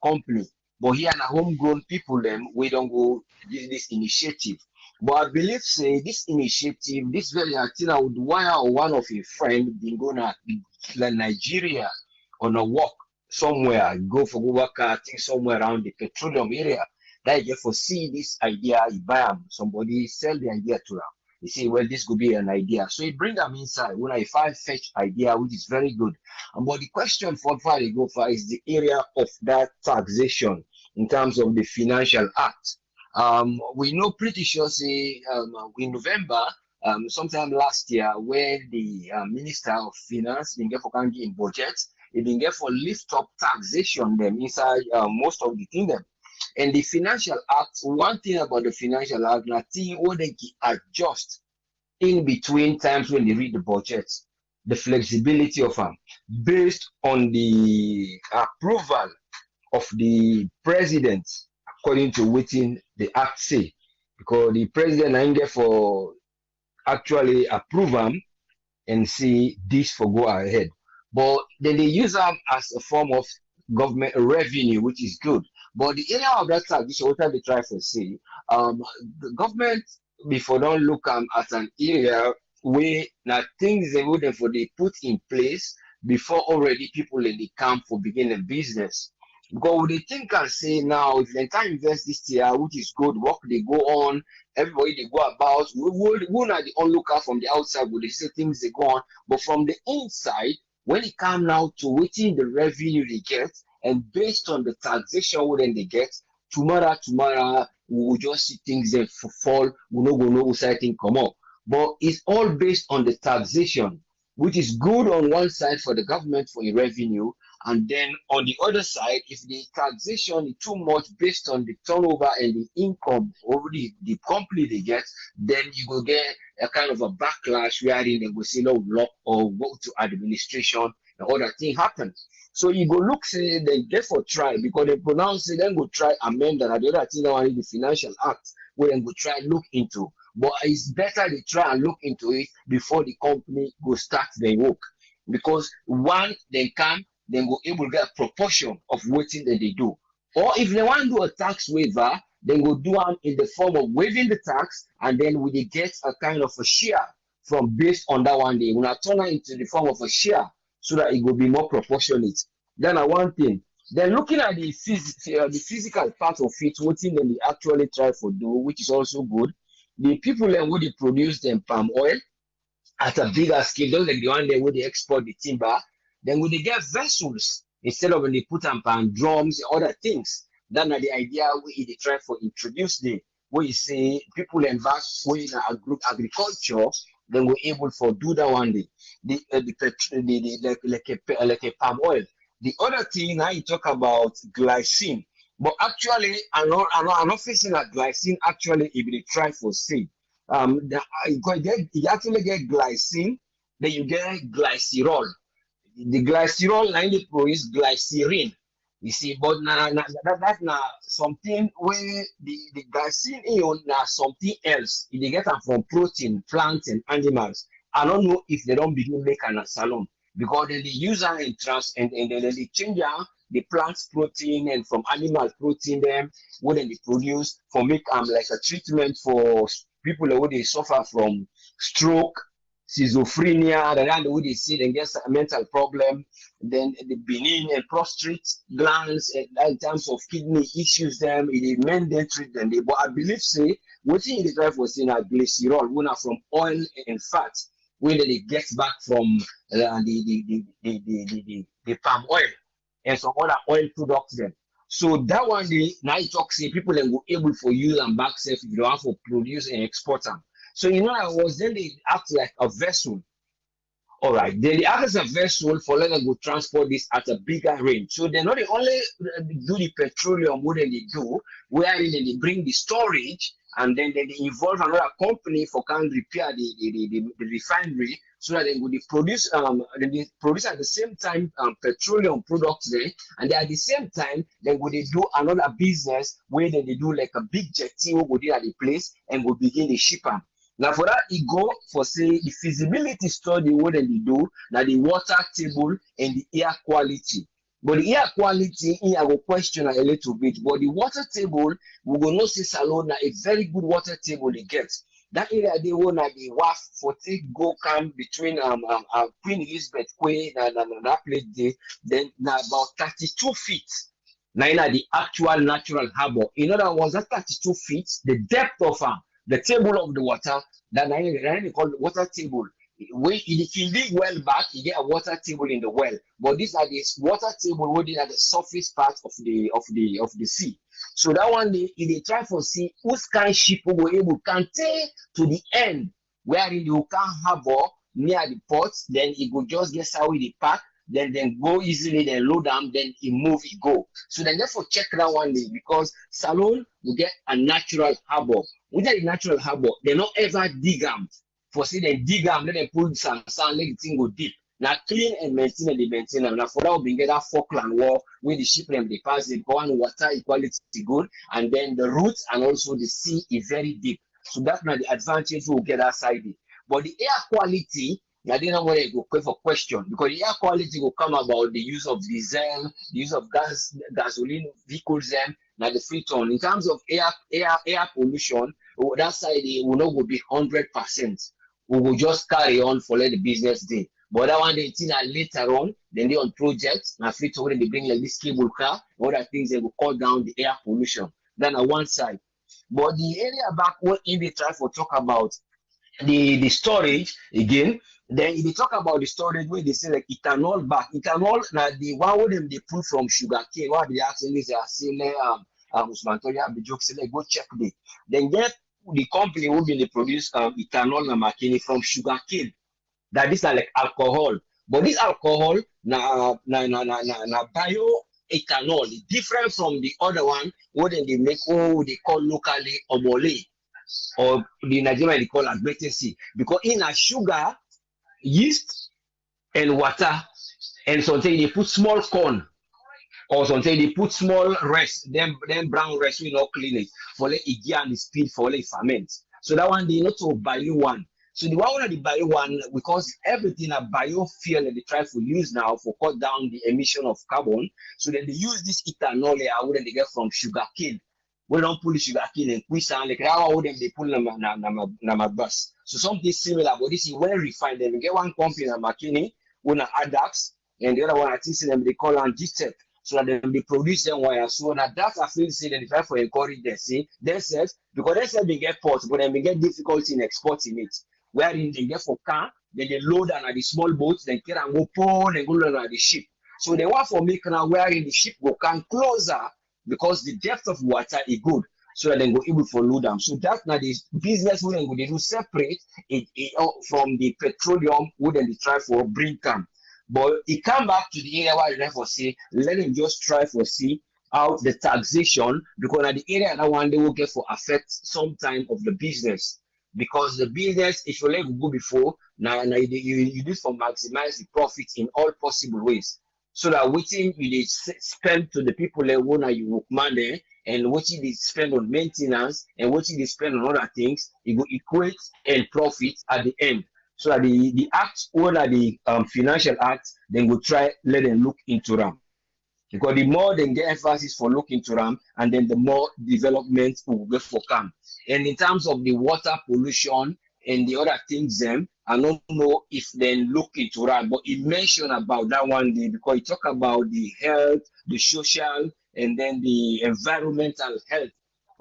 company. But here na homegrown people we don't go this initiative. But I believe say this initiative, this very thing I would wire or one of a friend been going to Nigeria on a walk somewhere, go work I think somewhere around the petroleum area. That you for see this idea, you buy them, somebody sell the idea to them. They say, well, this could be an idea. So it bring them inside. When I find fetch idea, which is very good. But the question for far they go for is the area of that taxation in terms of the financial act. We know pretty sure say in November, sometime last year, where the Minister of Finance didn't get for Kangi in budget, it didn't get for lift up taxation them inside most of the kingdom. And the Financial Act, one thing about the Financial Act, nothing what they adjust in between times when they read the budget, the flexibility of them, based on the approval of the president, according to what the act say. Because the president ain't there for actually approve them and see this for go ahead. But then they use them as a form of government revenue, which is good. But the area of that tax, this is what they try to say. The government before don't look at an area where now things they would for they put in place before already people in the camp for beginning business. Because they think and say now if they can invest this year, which is good, work they go on, everybody they go about, we not the onlooker from the outside, but they say things they go on, but from the inside, when it come now to waiting the revenue they get, and based on the taxation when they get, tomorrow, we will just see things that fall, we no go know side thing come up. But it's all based on the taxation, which is good on one side for the government for a revenue, and then on the other side, if the taxation is too much based on the turnover and the income over the company they get, then you will get a kind of a backlash wherein they will say no lock or go to administration and all that thing happens. So you go look, say they therefore try because they pronounce it, then go try amend that the other thing now the Financial Act where they go try look into. But it's better they try and look into it before the company go start their work. Because one, they can then go able to get a proportion of what that they do. Or if they want to do a tax waiver, then go do them in the form of waiving the tax, and then we get a kind of a share from based on that one day. We'll turn it into the form of a share so that it will be more proportionate. Then one thing. Then looking at the physical part of it, what thing they actually try to do, which is also good. The people that would produce them palm oil at a bigger scale, those like the one they would export the timber. Then when they get vessels, instead of when they put them on drums and other things, that's the idea we they try to introduce the where you say people invest in agriculture, then we're able to do that one day. Like a palm oil. The other thing now you talk about glycine, but actually I'm not facing that glycine actually if they try for say. You actually get glycine, then you get glycerol. The glycerol line it is glycerin. You see, but that's something where the glycine is now something else. If they get them from protein, plants, and animals. I don't know if they don't begin make an salon because then they use them and then they change the plants protein and from animal protein them what then they produce for make like a treatment for people who they suffer from stroke, schizophrenia, the way they see them get a mental problem, then the benign and prostate glands in terms of kidney issues them, it mandate treat them. But I believe say what thing the drive was in a glycerol, one from oil and fat, when they get back from the palm oil and some other oil products then. So that one day now it talks say people then go able for use and back self if you have to produce and export them. So you know I was then they act like a vessel. All right, then they act as a vessel for letting go transport this at a bigger range. So they're not the only do the petroleum what they do, wherein they bring the storage and then they involve another company for can repair the refinery so that they would produce they produce at the same time petroleum products there, and then at the same time they would do another business where they do like a big jetty who would at the place and would begin the shipper. Now for that, it go for say the feasibility study what they do, now the water table and the air quality. But the air quality, I will question a little bit. But the water table, we will not see Salona a very good water table they get. That area they want the WAF for take go come between Queen Elizabeth Quay and that place there, then now about 32 feet. Now the actual natural harbor. In other words, that 32 feet, the depth of the table of the water, that they call the water table. If you dig well back, you get a water table in the well. But these are the water table where they are the surface part of the sea. So that one day, if they try to see whose kind ship will able can take to the end where you can harbor near the port, then it will just get how the pack, then go easily, then load them, then it move, it go. So then therefore check that one day because salon will get a natural harbor. Without a natural harbor, they not ever dig them. For see they dig them, let them put some sand, let the thing go deep. Now clean and maintain and maintain them. Now for that we get that Falkland War where the ship them they pass the go and water equality good, and then the roots and also the sea is very deep. So that's not the advantage we'll get outside it. But the air quality, I didn't want to go for question because the air quality will come about the use of diesel, the use of gasoline vehicles, now the free ton. In terms of air pollution, that side it will not go be 100%. We will just carry on for let the business day. But that one they think that later on, then they on projects, now free ton when they bring like this cable car, other things they will cut down the air pollution. Then on one side. But the area back what in they try for talk about the storage again, then if they talk about the storage where they say like ethanol back, ethanol now the one with them they pull from sugar cane, what they actually say saying Usman Toya be joke say go check it. Then get the company will be they produce ethanol and makini from sugar cane. That these are like alcohol. But this alcohol na bio ethanol different from the other one what they make they call locally omole or the Nigerian they call agbetensi because in a sugar, yeast and water and sometimes they put small corn or sometimes they put small rice, then brown rice we not clean it for let it get and the speed for let it ferment. So that one they not to bio one. So the one of the bio one because everything a biofuel that they try to use now for cut down the emission of carbon. So then they use this ethanol I wouldn't they get from sugar cane. We don't pull the sugar cane and quick sound like how would they pull na bus. So something similar, but this is well refined. Then we get one company na McKinney, one Adax, and the other one I think them they call on GTEC. So that they produce them wire. So now that's a field say they try for encourage them, see themselves because they say they get ports, but then they get difficulty in exporting it. Wherein they get for car, then they load on the small boats, then carry and go pole and go on the ship. So they want for making now wherein the ship go come closer because the depth of water is good, so that they go able to load them. So that's now the business we they do separate it from the petroleum would they try for bring come. But it come back to the area where they for say let them just try for see how the taxation because at the area that one they will get for affect some time of the business. Because the business, if you let go before, now you do for maximize the profit in all possible ways. So that waiting you spend to the people that want you work money and what you spend on maintenance and what you spend on other things, it will equate and profit at the end. So that the act or the financial act, then we'll try let them look into them. Because the more they get emphasis for looking to them, and then the more development will get for come. And in terms of the water pollution and the other things, I don't know if they look into that, but it mentioned about that one day because it talk about the health, the social, and then the environmental health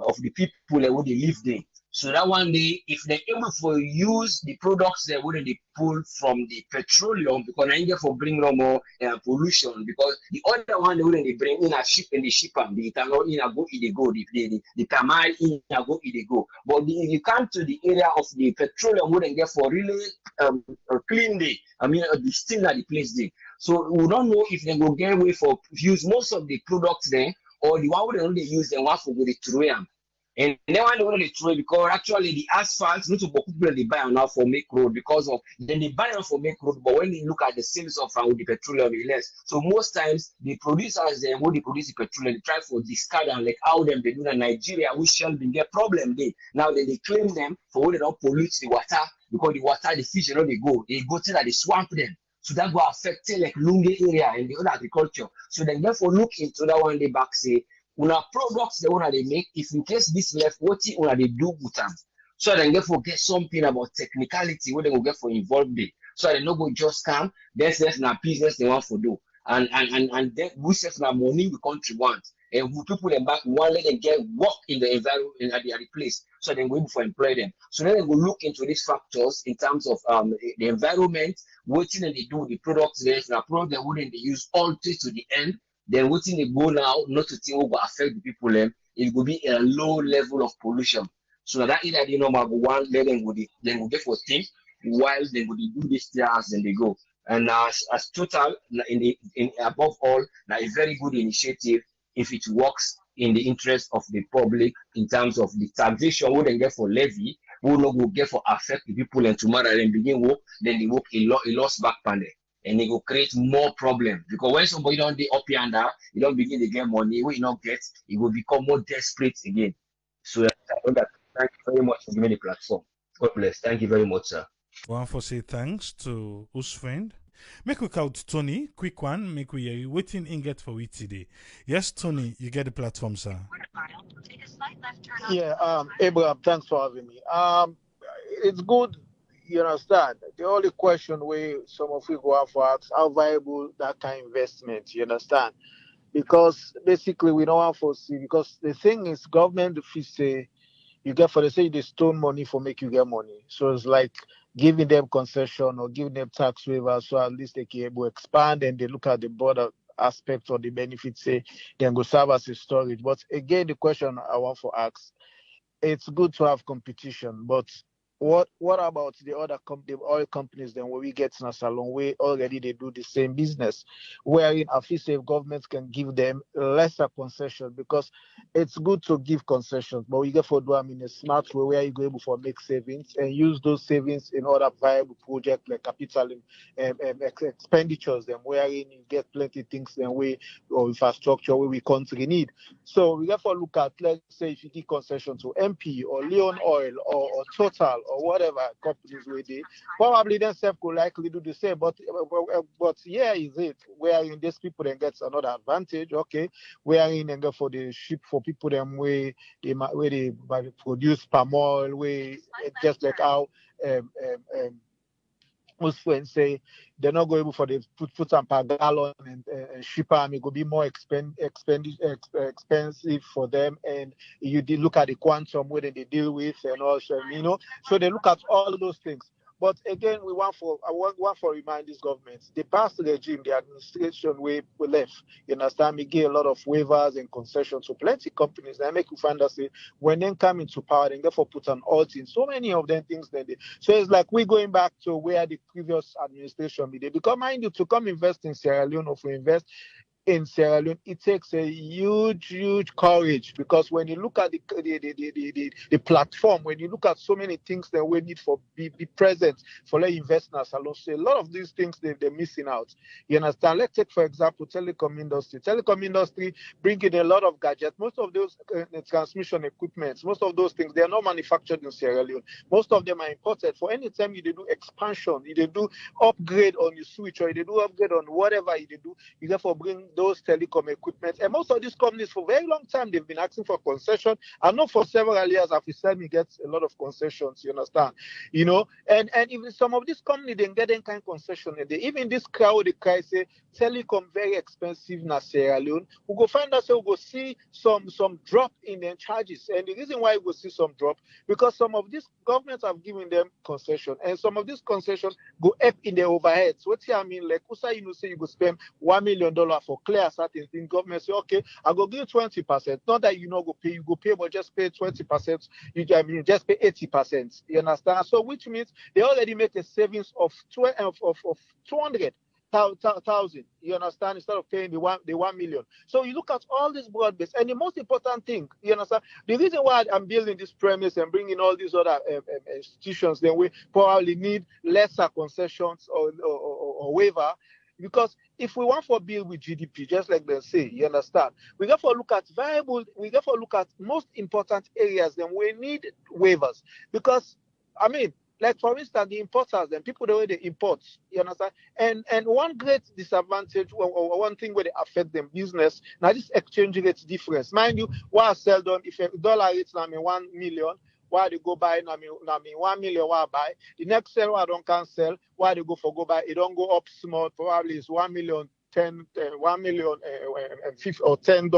of the people that would live there. So that one day, if they're able to use the products that wouldn't they pull from the petroleum, because I get for bring no more pollution, because the other one they wouldn't they bring in a ship and the ship and the ethanol in a go they go, the tamale in a go they go. But if you come to the area of the petroleum, wouldn't get for really a clean day. I mean, the still at the place there. So we don't know if they go get away for use most of the products there, or the one who they use the one for the Petroleum. And then one they want to throw because actually the asphalt not to people they buy now for make road because of then they buy for make road, but when they look at the sales of with the petroleum less. So most times the producers then when they produce the petroleum they try for discard and like how them they do in Nigeria which shall be get problem they now they claim them for when they don't pollute the water because the water the fish they go to the swamp them. So that will affect like Lunge area and the other agriculture. So then therefore look into that one day back say una products the one they make, if in case this left, what una they do with them. So then therefore get something about technicality what they will get for involved in. So they not go just come, that's na business they want to do. And then we set na money the country wants. And we people them back one let them get work in the environment at the place. So then we for employ them. So then they will look into these factors in terms of the environment, what they do, the products there, the product they wouldn't they use all the way to the end. Then what they go now, not to think will affect the people, it will be a low level of pollution. So that either they know one, let them go get for things while they go do these stairs and they go. And as total, in above all, now a very good initiative if it works in the interest of the public in terms of the taxation we then get for levy, we no go get for affect the people and tomorrow then begin work, then they work a lost back panel. And it will create more problems because when somebody don't be up here and there, you don't begin to get money, we not get, it will become more desperate again. So thank you very much for giving the platform. God bless. Thank you very much, sir. Want to say thanks to us friend. Make we call Tony, quick one, make we waiting in get for we today. Yes, Tony, you get the platform, sir. Yeah, Abraham, thanks for having me. It's good, you understand. The only question we some of you go out for ask how viable that kind of investment, you understand? Because basically we don't want to see because the thing is government if you say you get for they say they stone money for make you get money. So it's like giving them concession or giving them tax waiver so at least they can able to expand and they look at the border aspect or the benefits say then go serve as a storage. But again the question I want to ask, it's good to have competition, but what about the other the oil companies then where we get in a salon where already they do the same business, wherein I feel say governments can give them lesser concession because it's good to give concessions, but we get for do them in a smart way where you go able for make savings and use those savings in other viable projects like capital expenditures then wherein you get plenty things then we or infrastructure where we country need. So we therefore look at, let's say, if you give concession to MP or Leone Oil or Total or whatever companies we did, probably then self could likely do the same. But yeah, is it wherein these people then gets another advantage? Okay, wherein then go for the ship for people them where they produce palm oil, where just like how most friends say they're not going for the put some per gallon and ship them. It will be more expensive for them. And you did look at the quantum where they deal with and also, so they look at all those things. But again, I want for remind these governments, the past regime, the administration we left, you understand, we gave a lot of waivers and concessions to plenty companies. They make you find us when they come into power, they therefore put an halt in so many of them things that they. So it's like we're going back to where the previous administration did. Because mind you, to come invest in Sierra Leone or to invest in Sierra Leone, it takes a huge courage because when you look at the platform, when you look at so many things that we need for be present for like investors alone, so a lot of these things they're missing out. You understand? Let's take for example telecom industry. Telecom industry bring in a lot of gadgets. Most of those transmission equipments, most of those things they are not manufactured in Sierra Leone. Most of them are imported. For any time you do expansion, you do upgrade on your switch or you do upgrade on whatever you do, you therefore bring those telecom equipment. And most of these companies for a very long time, they've been asking for concession. And not for several years, after Semi gets a lot of concessions, you understand? And even some of these companies, they get any kind of concession. And even this crowd, the guy say, telecom very expensive in Sierra Leone. We go find out, so we go see some drop in their charges. And the reason why we go see some drop, because some of these governments have given them concession. And some of these concessions go up in their overheads. What I mean, like, say you go spend $1 million for clear certain things. Government say, okay, I go give 20%. Not that you go pay, you go pay, but just pay 20%. You just pay 80%. You understand? So which means they already make a savings of 200,000. You understand? Instead of paying the 1 million. So you look at all this broad base, and the most important thing, you understand? The reason why I'm building this premise and bringing all these other institutions, then we probably need lesser concessions or waiver. Because if we want to build with GDP, just like they say, you understand, we got to look at most important areas, then we need waivers. Because, I mean, like for instance, the importers, then people the way they import, you understand? And one great disadvantage or one thing where they affect them business, now this exchange rate difference. Mind you, what I sell them, if a dollar is now 1 million, why they go buy now me 1 million why I buy. The next sell why I don't can sell, why they go buy, it don't go up small, probably it's 1 million 1 million and 50 or $10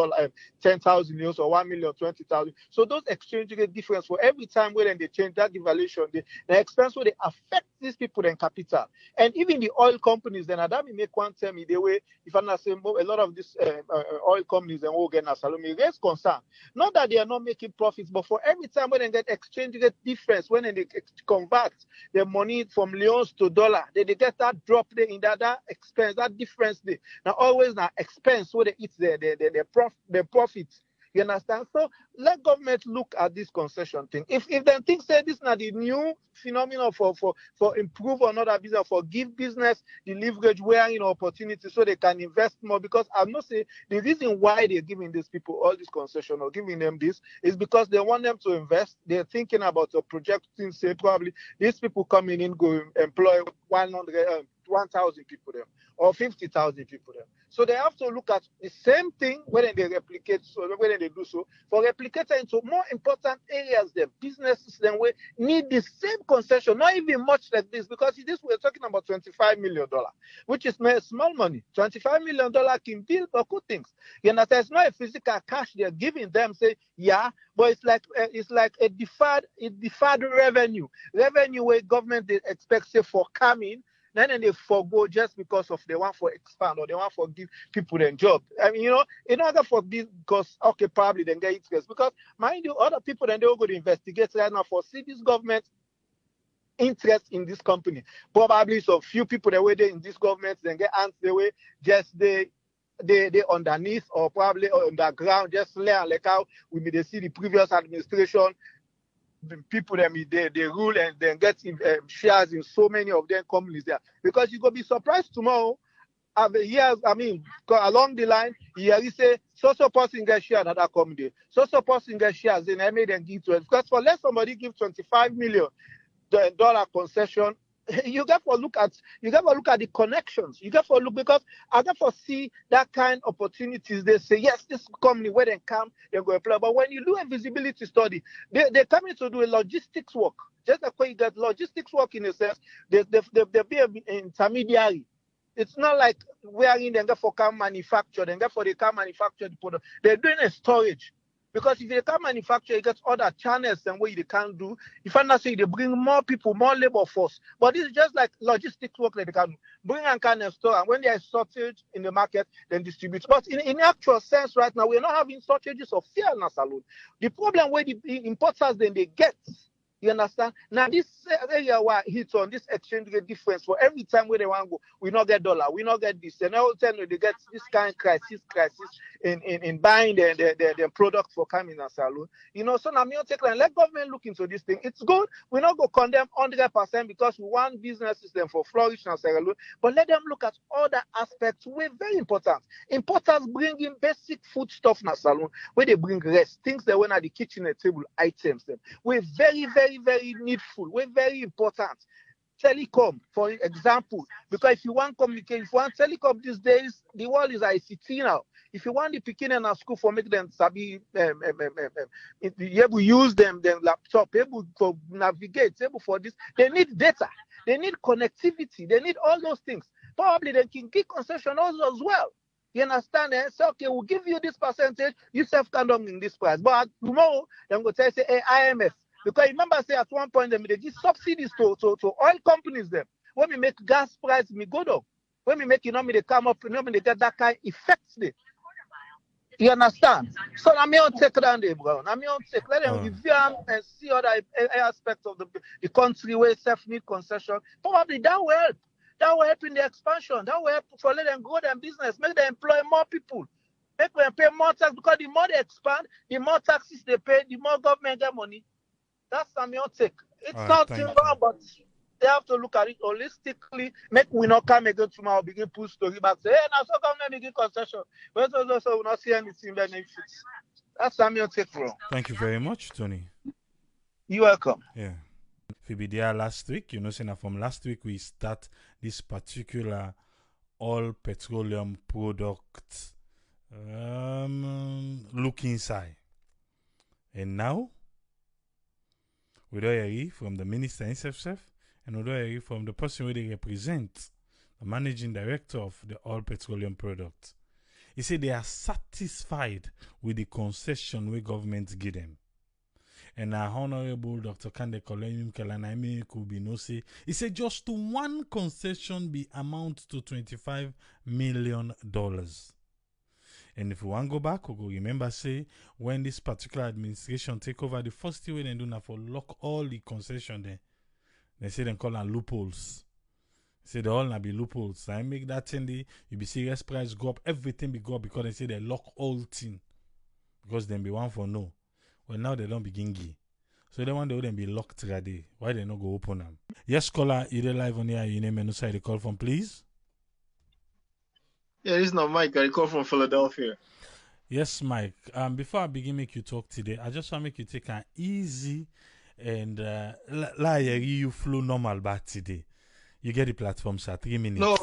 10,000 euros or 1 million 20,000. So those exchange rate difference for every time when they change that devaluation, the expense where they affect these people and capital. And even the oil companies, then that may make one tell me the way if I'm not saying a lot of these oil companies and will get Salome raise concern. Not that they are not making profits, but for every time when they get exchange rate difference, when they convert the money from leons to dollar, they get that drop there in that expense, that difference there. Now always now expense where they eat their profits. You understand? So let government look at this concession thing. If then things say this is not the new phenomenon for improve another business, for give business the leverage where opportunity so they can invest more. Because I'm not saying the reason why they're giving these people all this concession or giving them this is because they want them to invest. They're thinking about a projecting, say probably these people coming in go employ 1,000 people there or 50,000 people there. So they have to look at the same thing when they replicate, so when they do so, for replicator into more important areas, the businesses then we need the same concession, not even much like this, because this we're talking about $25 million, which is not small money. $25 million can build or good things. You understand? It's not a physical cash they're giving them, say, yeah, but it's like a deferred revenue where government they expect say for coming. Then they forgo just because of they want for expand or they want for give people their job. I mean, in order for this, because okay, probably then get interest. Because mind you, other people then they will go to investigate right now for see this government interest in this company. Probably so few people that were there in this government then get answer the way just they underneath or probably underground just like how we may see the previous administration. People they rule and then get shares in so many of them companies there, because you go be surprised tomorrow along the line you say so person get share another company, so person get shares, then I made them give to it, because for let somebody give $25 million concession, you got to look at the connections. You got to look, because I got to see that kind of opportunities. They say yes, this company where they come, they go apply. But when you do a visibility study, they come in to do a logistics work. Just like when you get logistics work in a sense, they be an intermediary. It's not like we are in there for car manufacture, then for the car manufacture the product. They're doing a storage. Because if they can manufacture, you get other channels and what you can't do. If I'm not saying they bring more people, more labor force. But this is just like logistics work that they can bring and can store. And when there is shortage in the market, then distribute. But in actual sense right now, we're not having shortages of fuel in our saloon. The problem where the importers then they get. You understand? Now this area where hits on this exchange rate difference for every time where they want to go, we not get dollar, we not get this. And all the time they get this kind of crisis in buying the product for coming and saloon. So now me take and let government look into this thing. It's good. We're not going to condemn 100% because we want business system for flourish and saloon, but let them look at other aspects where very important. Importers bring in basic food stuff in a saloon where they bring rest, things that went at the kitchen and table items. We're very, very, very needful. We're very important. Telecom, for example, because if you want communication, if you want telecom these days, the world is ICT now. If you want the picking in a school for make them sabi, you able use them laptop, able to navigate, able for this, they need data, they need connectivity, they need all those things. Probably they can give concession also as well. You understand? So okay, we'll give you this percentage, you self-condom in this price. But tomorrow, they're going to say, hey, IMF. Because remember, say at one point, they give subsidies to oil companies. Them when we make gas price, me go down. When we make, they come up, they get that kind of effects there. You understand? So I'm here to take down the brown. I'm here to take, let them review and see other aspects of the country where self need concession. Probably that will help. That will help in the expansion. That will help for let them grow their business, make them employ more people, make them pay more tax, because the more they expand, the more taxes they pay, the more government get money. That's semiotic. It's not wrong, but they have to look at it holistically. Make we not come again tomorrow, begin push story back, say, hey, now so government begin concession. But also we not see anything benefits. That's semiotic, bro. Thank you very much, Tony. You're welcome. Yeah. If we be there last week, saying from last week we start this particular all petroleum product look inside. And now we don't hear from the minister himself, and we don't hear from the person who they represent the managing director of the oil petroleum product. He said they are satisfied with the concession we government give them. And our Honorable Dr. Kande Kolenim Kelanaime Kubinosi, he said just one concession be amount to $25 million. And if we want to go back, we go remember say when this particular administration take over, the first thing they do now for lock all the concession there. They say they call them loopholes. Say they all now be loopholes. I make that thing the you be serious price go up, everything be go up because they say they lock all thing. Because then be one for no. Well now they don't begin gi. So they want them be locked ready. Why they not go open them? Yes, caller, you dey live on here, you name and side the call from please. Yeah, this is not Mike. I call from Philadelphia. Yes, Mike. Before I begin make you talk today, I just want to make you take an easy and you flow normal back today. You get the platform, sir. 3 minutes. No,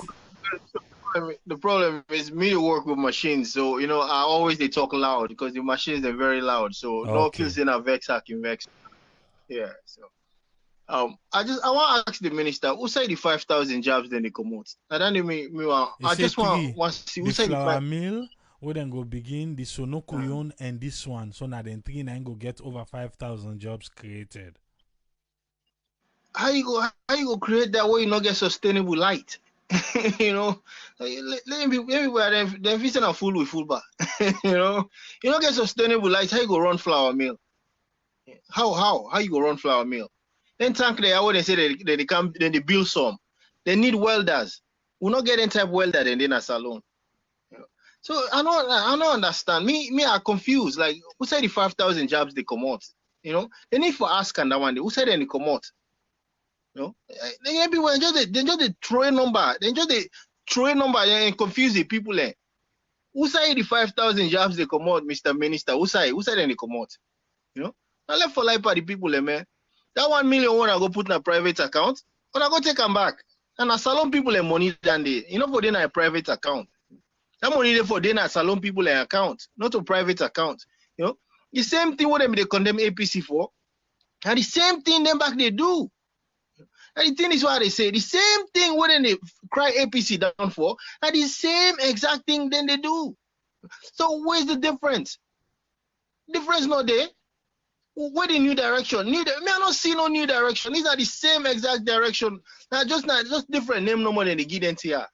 the problem is me to work with machines. So, I always they talk loud because the machines are very loud. So no kills in a vex, I can vex. Yeah. So I want to ask the minister who say the 5,000 jobs then they come out. I don't mean I just want to see who say the flour mill. We then go begin the Sonokuyon and this one. So now then 3 9 go get over 5,000 jobs created. How you go create that way you not get sustainable light? Let everywhere they're visiting a fool with full bar. You don't get sustainable light. How you go run flour mill? How you go run flour mill? Then tank there, when they say they come, then they build some. They need welders. We not get any type welder then in a salon. So I don't understand. Me are confused. Like who said the 5,000 jobs they come out? They need for ask and that one day. Who said they come out? They everywhere they just throw a number. They just throw a number and confuse the people there. Who say the 5,000 jobs they come out, Mr. Minister? Who say they come out? I left for life for the people there, man. That 1 million one I go put in a private account, and I go take them back. And I salon people and money than they, for them a private account. That money there for them a salon people an account, not a private account. The same thing what they condemn APC for, and the same thing them back they do. And the thing is what they say, the same thing what they cry APC down for, and the same exact thing then they do. So where's the difference? Difference not there. Where the new direction? Me, I don't see no new direction. These are the same exact direction. Just different name no more than they give them here.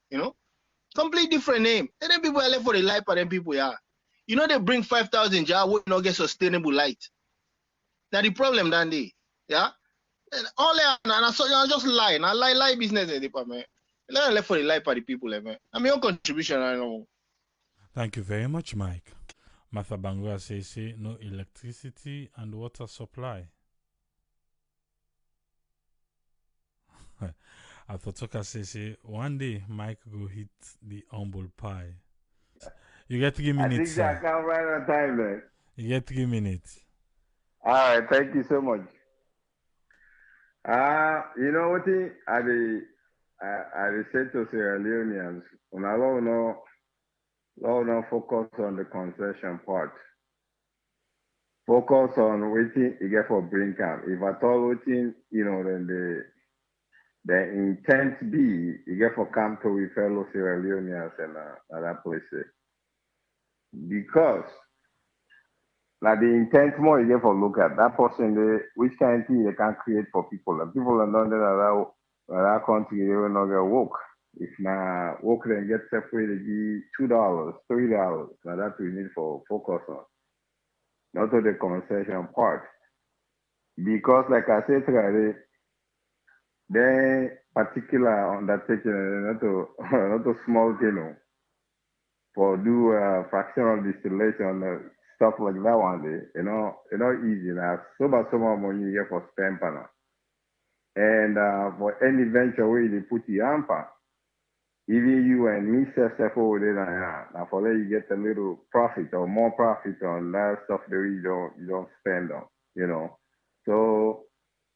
Complete different name. And then people are left for the light, and then people are. They bring 5,000 jobs, would not get sustainable light. Now the problem, then they, yeah. And all that, and I just lie. And I lie business in department. Let them left for the light, for the people, man. I'm your contribution. I know. Thank you very much, Mike. Martha Bangura says no electricity and water supply. Atotoka says one day Mike go hit the humble pie. You get 3 minutes. I think I come right on time then. You get 3 minutes. All right, thank you so much. You know what I said to Sierra Leoneans, when I don't know. Now focus on the concession part. Focus on waiting you get for bring camp. If at all waiting, then the intent be you get for camp to with fellow Sierra Leoneans and other places. Because like the intent more you get for look at that person which kind of thing you can create for people. And people are not that country they will not get woke. If now work then get separated, be $2, $3. Now that we need for focus on, not to the concession part. Because like I said today, they particular undertaking not a small thing, for do fractional distillation stuff like that one day, easy now. So much money you get for spend panel. And for any venture where they put the amper. Even you and me self over there now for that you get a little profit or more profit on that stuff that you don't spend on, So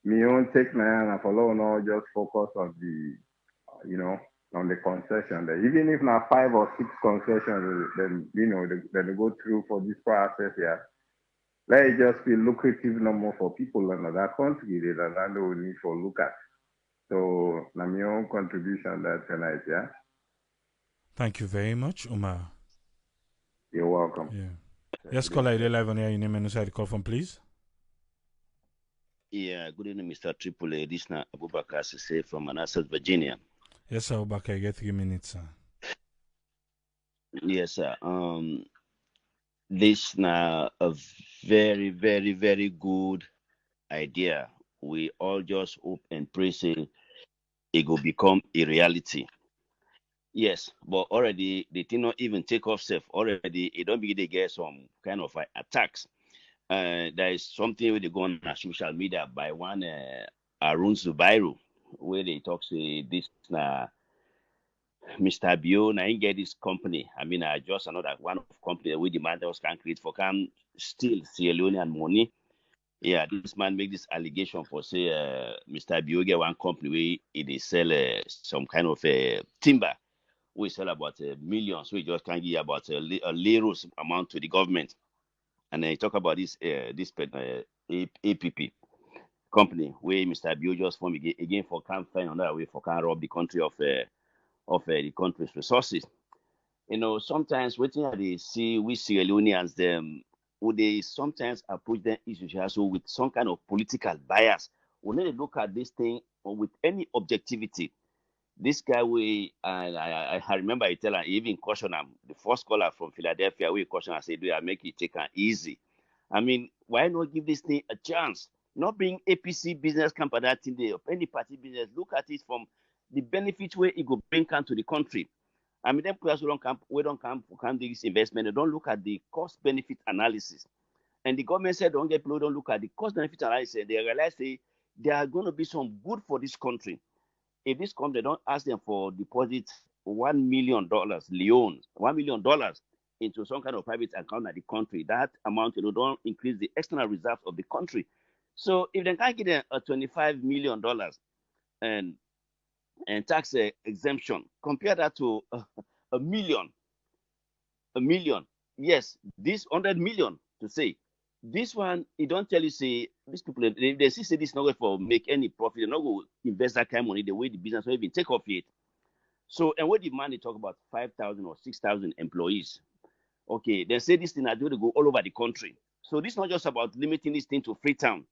me own take now for now just focus on the on the concession there. Even if now 5 or 6 concessions then they go through for this process here. Let it just be lucrative no more for people in that country that they will need for look at. So, na my own contribution that tonight, yeah? Thank you very much, Umar. You're welcome. Yeah. Yes, caller, you're live on air. Your name and who the call from, please. Yeah, good evening, Mr. Triple. This is Abubakar Sise from Manassas, Virginia. Yes, sir, Obaka, you get 3 minutes, sir. Yes, sir. This now a very, very, very good idea. We all just hope and pray say it will become a reality. Yes, but already they did not even take off safe. Already it don't begin to get some kind of attacks. There is something where they go on social media by one Arun Zubairu, where they talk say this Mr. Bio, now he get this company. I mean, I just another one of company with the man that was can create for can steal Sierra Leonean money. Yeah, this man make this allegation for say Mr. Bio get one company where they sell some kind of timber. We sell about millions. We just can give about a little amount to the government. And then he talk about this APP company where Mr. Bio just form again for can find another way for can rob the country of the country's resources. You know, sometimes waiting at the see we Sierra Leoneans them would they sometimes approach the issues also with some kind of political bias. We need to look at this thing with any objectivity. This guy I remember I tell him even caution him the first caller from Philadelphia we caution I said, do I make it take an easy? I mean, why not give this thing a chance? Not being APC business company that thing there of any party business. Look at it from the benefit where it go bring come to the country. I mean, them players who don't come do this investment. They don't look at the cost benefit analysis. And the government said don't get people who don't look at the cost benefit analysis. They realize there are going to be some good for this country. If this company don't ask them for deposit $1 million, Leone, $1 million into some kind of private account at the country, that amount don't increase the external reserves of the country. So if they can't give them a $25 million and tax exemption, compare that to a million. Yes, this 100 million to say. This one, it don't tell you, say, these people, they see say this not going for make any profit. They're not going to invest that kind of money the way the business will even take off it. So, and what the man they talk about 5,000 or 6,000 employees. Okay, they say this thing are going to go all over the country. So this is not just about limiting this thing to Freetown.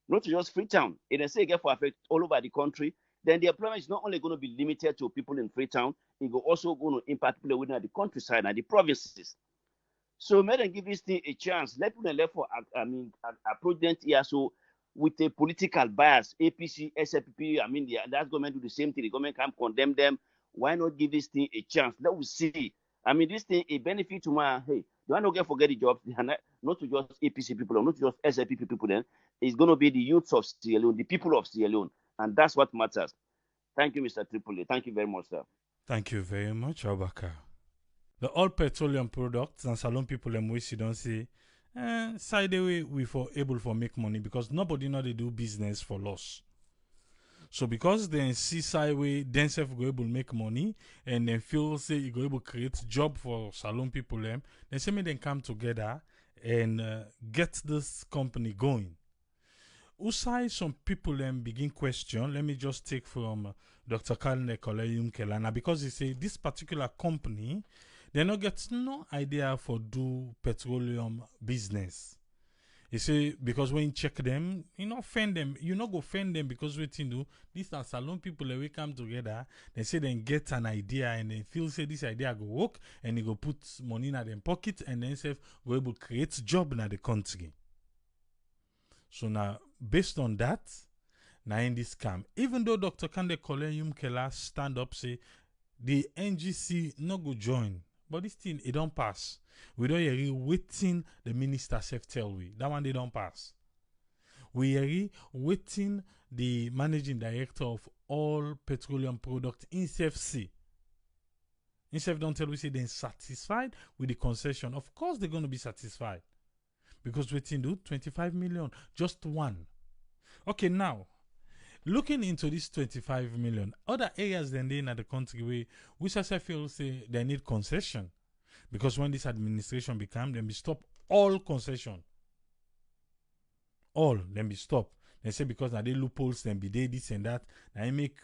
Not just Freetown. If they say it get for effect all over the country, then the employment is not only going to be limited to people in Freetown, it will also going to impact people within the countryside and the provinces. So let them give this thing a chance. Let them left for approach them here so with a political bias, APC, SFP, I mean that government do the same thing. The government can condemn them. Why not give this thing a chance? Let us see. I mean, this thing a benefit to my hey, do I not get forget the jobs? Not to just APC people or not to just SFP people then. It's going to be the youths of Sierra Leone, the people of Sierra Leone. And that's what matters. Thank you, Mr. Tripoli. Thank you very much, sir. Thank you very much, Abaka. The all petroleum products and salon people and we don't say side away we for able for make money because nobody know they do business for loss. So because they see side way themselves go able make money and then feel say you go able create job for salon people them, then say me then come together and get this company going. Usai some people begin question. Let me just take from Dr. Kalne Kolayum Kelana because he say this particular company they not get no idea for do petroleum business. You say because when you check them, you not offend them. You not go offend them because what you do. These are salon people that we come together. They say they get an idea and they feel say this idea go work and they go put money in their pocket and then say go able create job in the country. So now based on that, now in this scam, even though Dr. Kande Koleyum Kela stand up say the NGC no go join. But this thing, it don't pass. We don't hear waiting the minister self tell we. That one they don't pass. We hear waiting the managing director of all petroleum product in CFC. Instead don't tell we say they're satisfied with the concession. Of course they're going to be satisfied. Because waiting do 25 million. Just one. Okay, now looking into this 25 million, other areas than they in the country which I feel say they need concession. Because when this administration become, then we stop all concession. All, then we stop. They say because now they loopholes and be they this and that. Now I make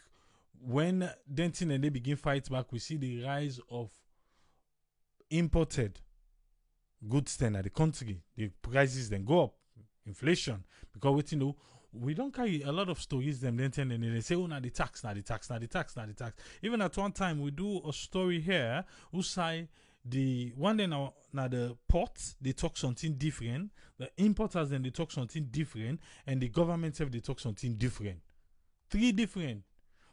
when Denton and they begin fight back, we see the rise of imported goods then at the country. The prices then go up, inflation. Because we don't carry a lot of stories them then and they say, oh, now the tax. Even at one time we do a story here who say the one day now the ports they talk something different, the importers then they talk something different, and the government have they talk something different. 3 different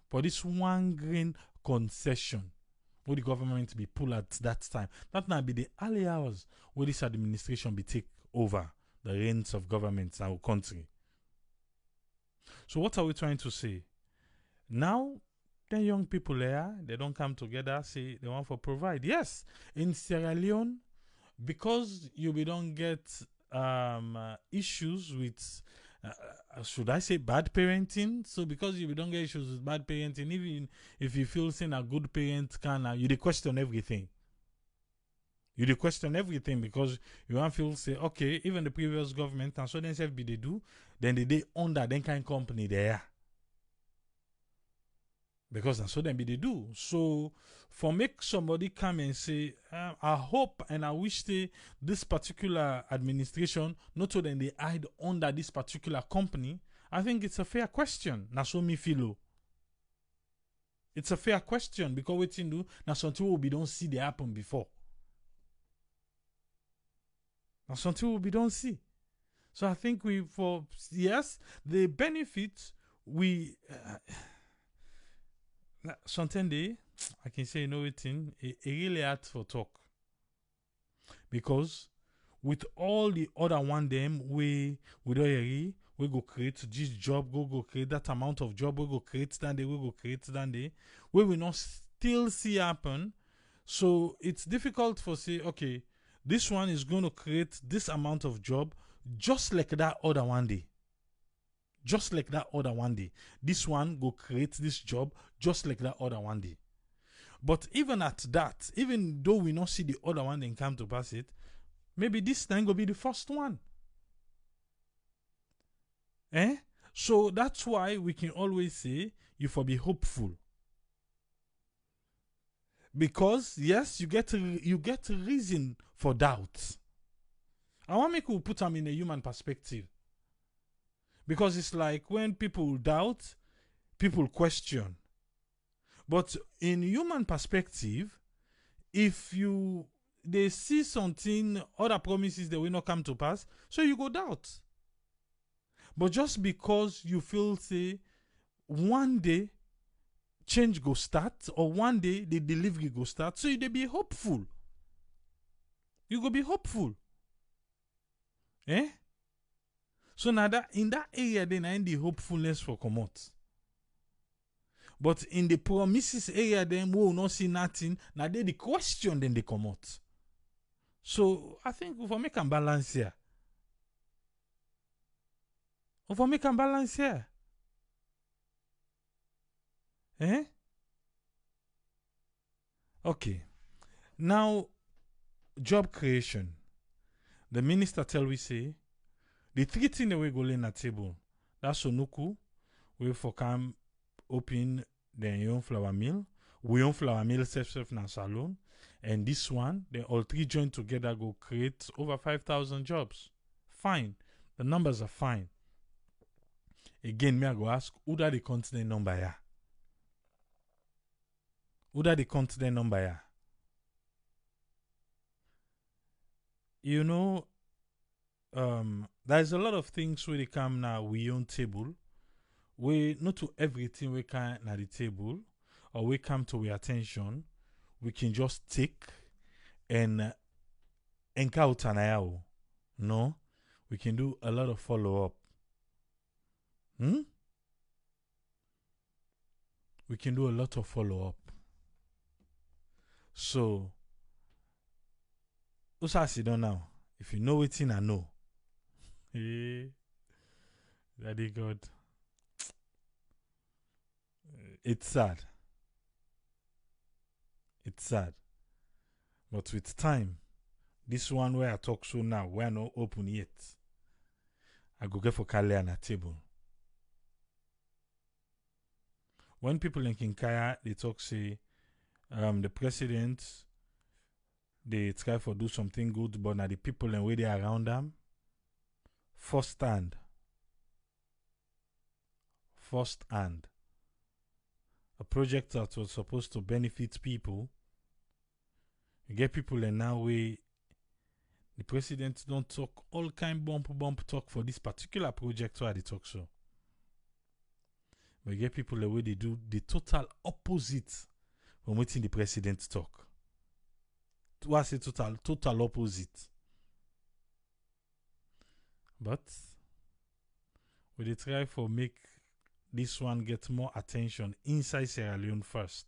for this 1 grain concession where the government be pulled at that time. That now be the early hours where this administration be take over the reins of government in our country. So what are we trying to say? Now, the young people there, they don't come together, say they want to provide. Yes, in Sierra Leone, because you don't get issues with, should I say bad parenting? So because you don't get issues with bad parenting, even if you feel saying a good parent can, you question everything. You question everything because you want to feel say, okay, even the previous government, and so then they do, then they under that kind of company there. Because that's what they do. So, for make somebody come and say, I hope and I wish this particular administration, not so then they hide under this particular company, I think it's a fair question. That's what me feel. It's a fair question because what you do, that's something we don't see they happen before. That's something we don't see. So I think yes, the benefits we. Something I can say it really hard for talk because with all the other one them we go create this job, go create that amount of job, we go create that day, we go create that day, we will not still see happen. So it's difficult for say, okay, this one is going to create this amount of job just like that other one day. Just like that other one day. This one go create this job just like that other one day. But even at that, even though we not see the other one then come to pass it, maybe this time will be the first one. So that's why we can always say you for be hopeful. Because yes, you get reason for doubt. I want me to put them in a human perspective. Because it's like when people doubt, people question. But in human perspective, if they see something, other promises that will not come to pass, so you go doubt. But just because you feel, say, one day change go start, or one day the delivery go start, so you they be hopeful. You go be hopeful. So now that in that area, then I the hopefulness for come out. But in the promises area, then we will not see nothing. Now they the question, then they come out. So I think if we make a balance here. Okay. Now, job creation. The minister tell we say, the 3 things that we go in at table, that's Sonuku, we for come open the young flour mill, we own flour mill self na salon, and this one, they all 3 join together go create over 5,000 jobs. Fine. The numbers are fine. Again, me I go ask, who that the continent number here? Who that the continent number here? You know, there's a lot of things where they come now we on table. We not to everything we can at the table or we come to our attention, we can just take and encounter now. No, we can do a lot of follow up. We can do a lot of follow up. So, what's I see now? If you know it, I know. Hey, Daddy God. It's sad. It's sad. But with time, this one where I talk so now, we're not open yet. I go get for Kale on a table. when people in Kinkaya they talk say the president they try for do something good, but now the people and way they around them first hand. A project that was supposed to benefit people. You get people and now we the president don't talk all kind bump talk for this particular project where they talk so. But you get people the way they do the total opposite from what the president talk. What's a total opposite. But we they try for make this one get more attention inside Sierra Leone first.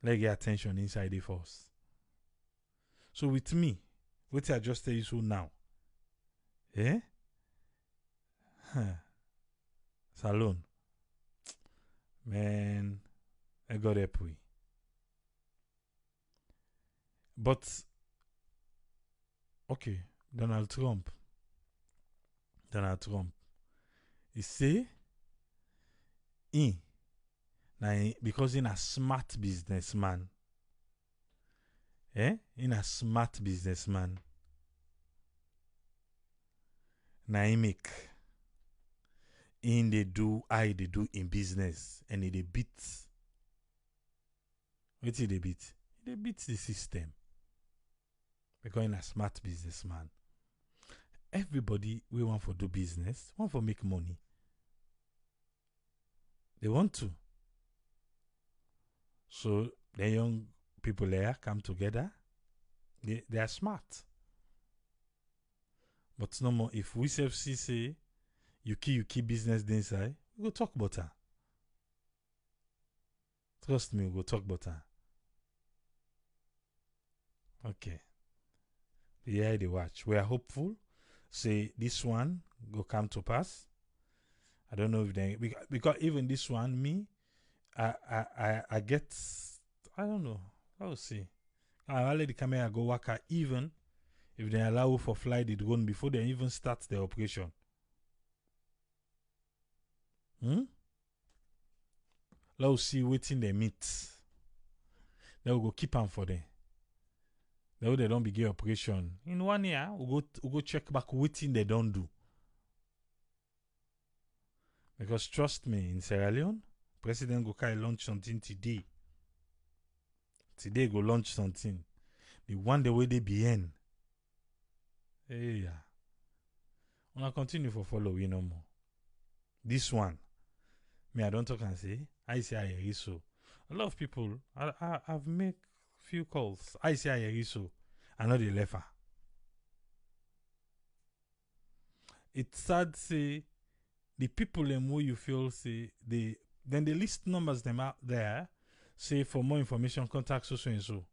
Let's get attention inside it first. So with me, what I just tell you so now. Eh? Salon. Man, I got help we. But okay, Donald Trump. He say because he's a smart businessman. In a smart businessman. Now he make in they do they do in business and they beat. What they beat? They beat the system. Because in a smart businessman. Everybody we want for do business, want for make money. They want to. So the young people there come together. They are smart. But no more if we say you keep business inside, we go talk about her. Trust me, we go talk about her. Okay. Yeah, they watch. We are hopeful. Say this one go come to pass. I don't know if they because even this one, me, I get I don't know. I'll see. I already come here go work even if they allow for fly the drone before they even start the operation. Let's see waiting they meet. They will go keep on for them. They don't begin operation. In 1 year, we go check back waiting they don't do. Because trust me, in Sierra Leone, President go launch something today. Today go launch something. The one the way they be in. Hey, yeah. Wanna continue for follow you no more. This one, me I don't talk and say I say I hear so. A lot of people I've made few calls. I say I hear so. I know they left her. It's sad say the people them who you feel say then they list numbers them out there. Say for more information contact so and so.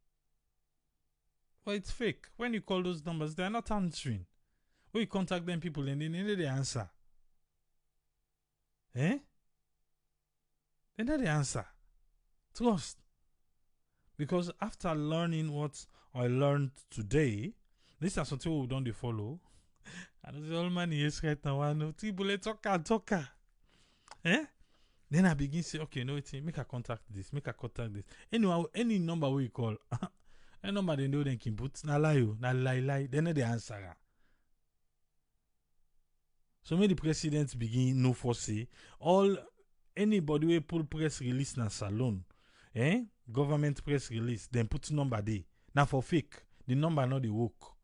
Well, it's fake. When you call those numbers, they are not answering. When you contact them people and they answer. They know the answer. Trust. Because after learning what I learned today, this is something we don't follow. And the old man is right now. I know people talker. Then I begin say, okay, no, make a contact this. Anyway, any number we call, any number they know they can put, na lie. They know the answer. So when the president begin no foresee, anybody will pull press release na salon, government press release, then put number there. Now for fake, the number not the work.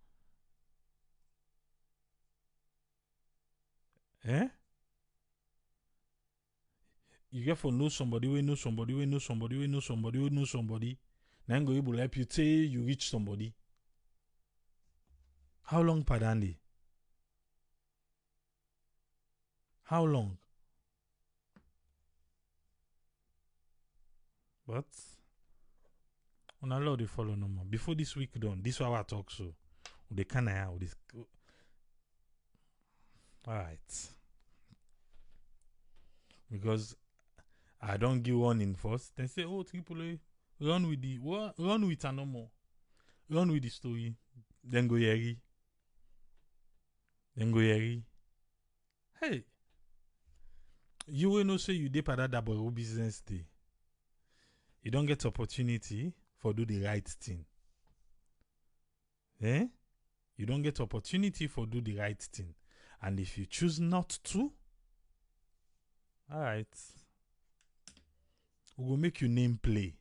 You get for know somebody, we know somebody. Then go able help you say you reach somebody. How long padandi? How long? But on allow the follow no more. Before this week done, this hour talk so. They can with this. Alright. Because I don't give one in first. Then say, oh, AAA, run with a no more. Run with the story. Then go yeri. Hey. You will know say you did that double business day. You don't get opportunity for do the right thing. Eh? You don't get opportunity for do the right thing. And if you choose not to, all right, we will make you name play.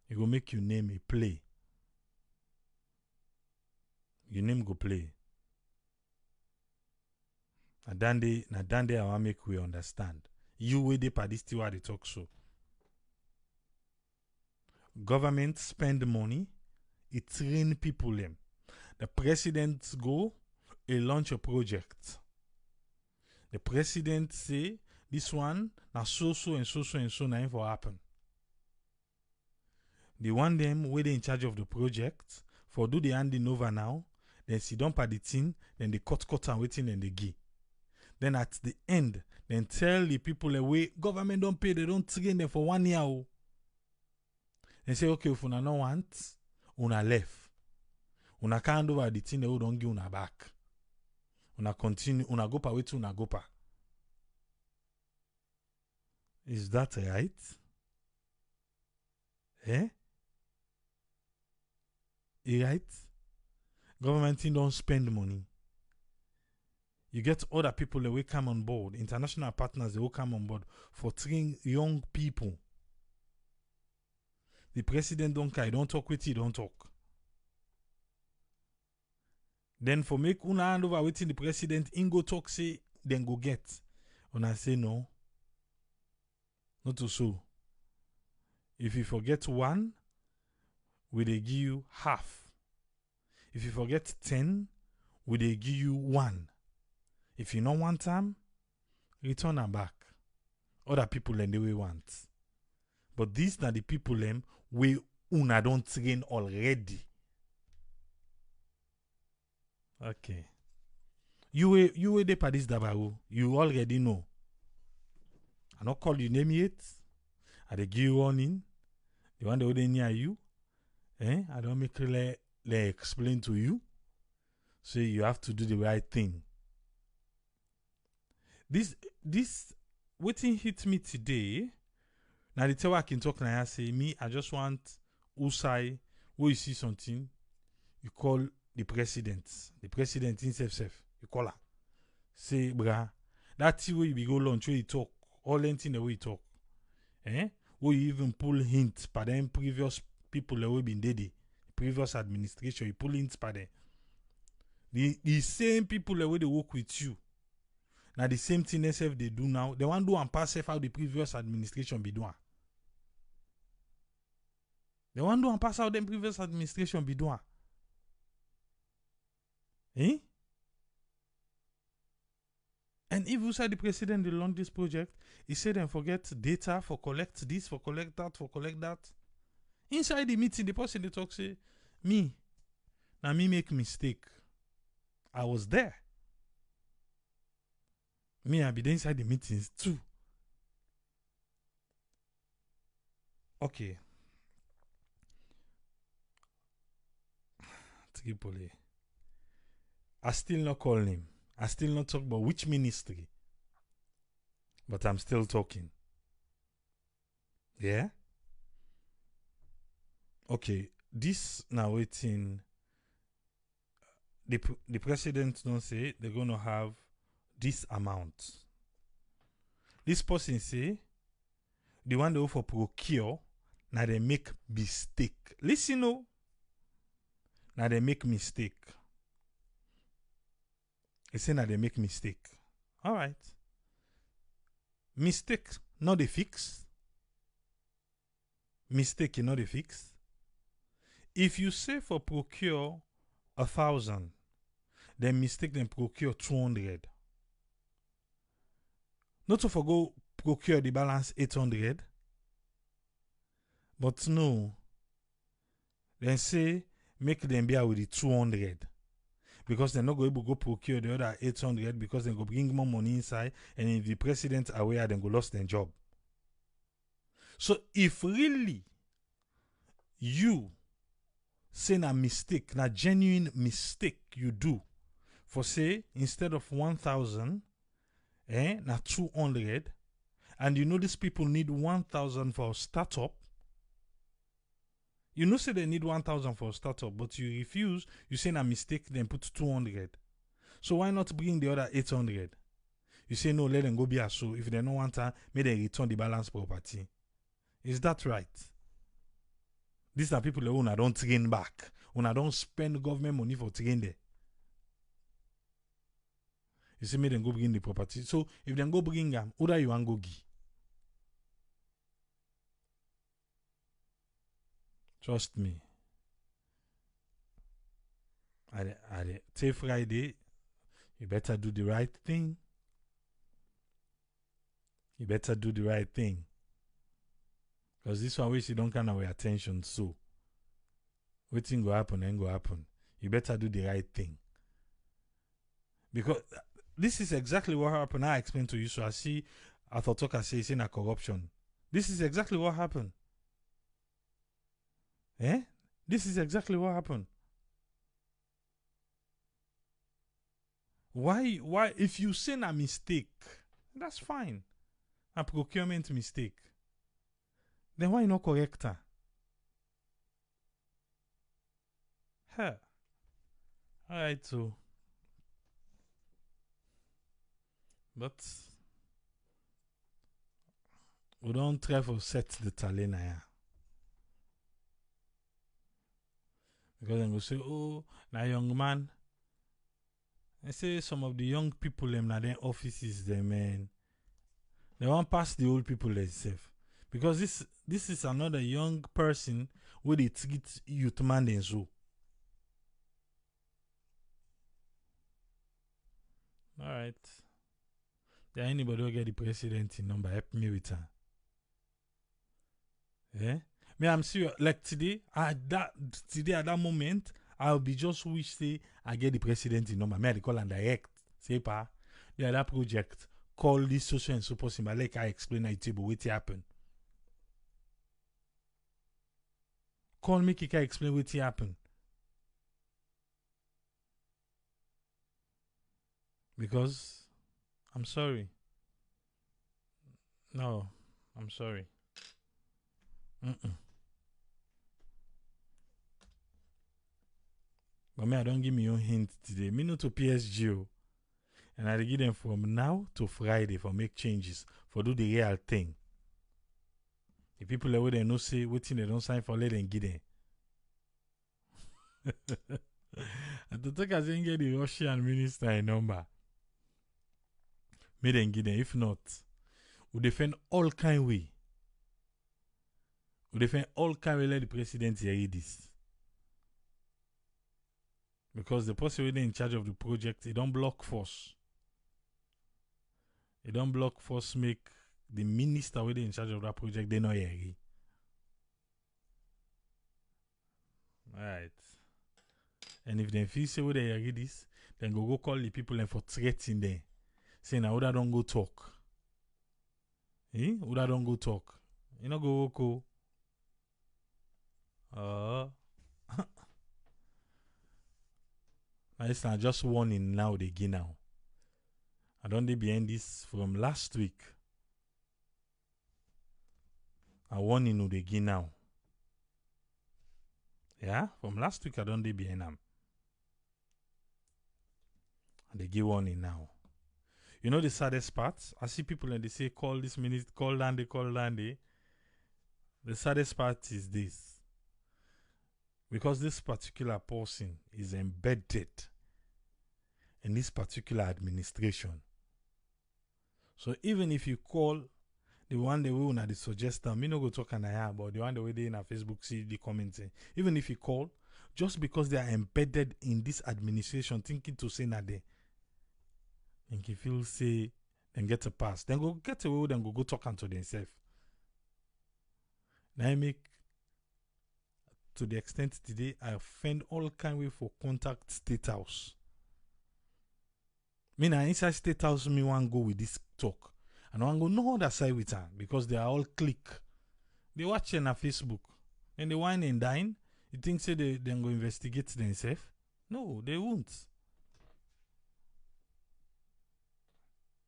It will make you name a play. Your name go play. Na dande I want make we understand. You way dey pa this what they talk so. Government spend money, it train people them. The president go, he launch a project. The president say this one na so na for happen. The one them where they in charge of the project for do the handing over now, then sit down pa the thing, then they cut and waiting and they give. Then at the end, then tell the people away, government don't pay, they don't train them for 1 year. Oh. They say, okay, if una no want, una left. Una can't over the thing they don't give una back. Una continue, una go pa wait una go pa. Is that right? Eh? Right? Government don't spend money. You get other people that will come on board, international partners that will come on board for training young people. The president don't care, don't talk with you, don't talk. Then for make una hand over waiting the president, in go talk, say, then go get. Una say no. Not to so. If you forget one, we they give you half. If you forget 10, we they give you 1. If you don't want them, return them back. Other people and the way want. But these are the people them we una don't train already. Okay. You were the Padis Dabaru. You already know. I not call you name yet. I they give you warning. The one that would near you. I don't make le explain to you. So you have to do the right thing. This waiting hit me today. Now the tell I can talk now. I say me, I just want Usai, where you see something, you call the president. The president himself, you call her. Say, brah, that's the way you go launch where you talk. All anything the way you talk. Where you even pull hints by them previous people that have been dead. Previous administration, you pull hints by them. The same people that they work with you. Now the same thing SF they do now. They want to do and pass how the previous administration be doing. They want to do and pass how the previous administration be doing. Eh? And if you say the president they launch this project, he said then forget data for collect this, for collect that, for collect that. Inside the meeting, the person they talk say, me make mistake. I was there. Me, I be there inside the meetings too. Okay. Tripoli. I still not call him. I still not talk about which ministry. But I'm still talking. Yeah? Okay. This now waiting. The president don't say they're going to have this amount. This person say the one they go for procure, now they make mistake. Listen, no. Now they make mistake. They say now they make mistake. All right. Mistake, not the fix. Mistake, not the fix. If you say for procure 1,000, then mistake then procure 200. Not to forgo procure the balance 800. But no. Then say make them be with the 200. Because they're not going to go procure the other 800 because they go bring more money inside, and if the president aware, then go lost their job. So if really you say a mistake, a genuine mistake you do, for say instead of 1,000, na 200, and you know these people need 1,000 for a startup. You know say they need 1,000 for a startup, but you refuse. You say a mistake, then put 200. So why not bring the other 800? You say no, let them go be a so. If they don't want to, may they return the balance property. Is that right? These are people who don't train back. Who don't spend government money for train there. You say, may them go bring the property. So if they go bring them, who do you want go give? Trust me. Say Friday, you better do the right thing. You better do the right thing. Because this one which you don't kind of pay attention, so waiting go happen and go happen. You better do the right thing. Because this is exactly what happened. I explained to you. So I thought I say it's in a corruption. This is exactly what happened. This is exactly what happened. Why if you say a mistake, that's fine. A procurement mistake. Then why not correct her? Huh. Alright, so. But we don't try to set the talent here. Because then we say, oh, now young man. I say some of the young people them na their offices them, man. They won't pass the old people themselves. Because this is another young person where they treat youth man and so. Alright. There anybody who get the president in number, help me with her. Me, I'm serious. Like today at that moment, I'll be just wish say I get the president in number. Me I call and direct. Say pa, the other project call this social and so possible. Like I explain at table what happen. Call me Kika explain what happen. Because I'm sorry. No, I'm sorry. But me, I don't give me your hint today. Me no to PSG. And I give them from now to Friday for make changes. For do the real thing. The people that they no say what thing they don't sign for, let them give them. And to take as get the Russian minister a number. May them give them. If not, we defend all kind way. We defend all kind way let the president hear this. Because the person in charge of the project, he don't block force. He don't block force make the minister in charge of that project, they not hear it. Alright. And if they feel say where they hear this, then go call the people and for threatening them. Saying, now, Uda don't go talk. Uda don't go talk. You know, go go. It's not just warning now they give now. I don't be behind this from last week. I warning who they give now. Yeah, from last week I don't be behind them. And they give warning now. You know the saddest part? I see people and they say call this minute, call Landy, call Landy. The saddest part is this. Because this particular person is embedded in this particular administration. So even if you call the one the way una the suggest me no go talk and I but the one the way they in our Facebook see the commenting. Even if you call, just because they are embedded in this administration, thinking to say that they and if you say then get a pass, then go get away, then go talk unto themselves. Now I make to the extent today I find all kind way for contact State House. Me na inside State House me want go with this talk. And I want go no other side with her because they are all click. They watch on Facebook and they wine and dine. You think say they then go investigate themselves? No, they won't.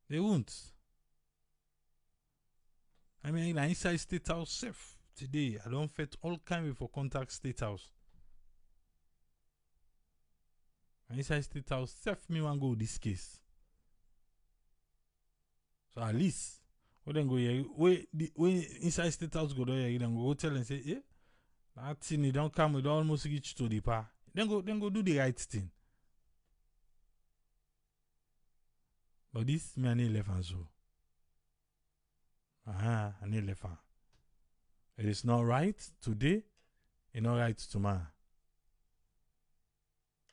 They won't. I mean, inside State House safe today. I don't fit all kind of for contact State House. Inside State House safe me want go this case. So at least we then go here. We inside State House go there. You then go tell and say, yeah, that thing you don't come. We don't almost reach to the par. Then go do the right thing. But this me an elephant so. An elephant. It is not right today. It's not right tomorrow.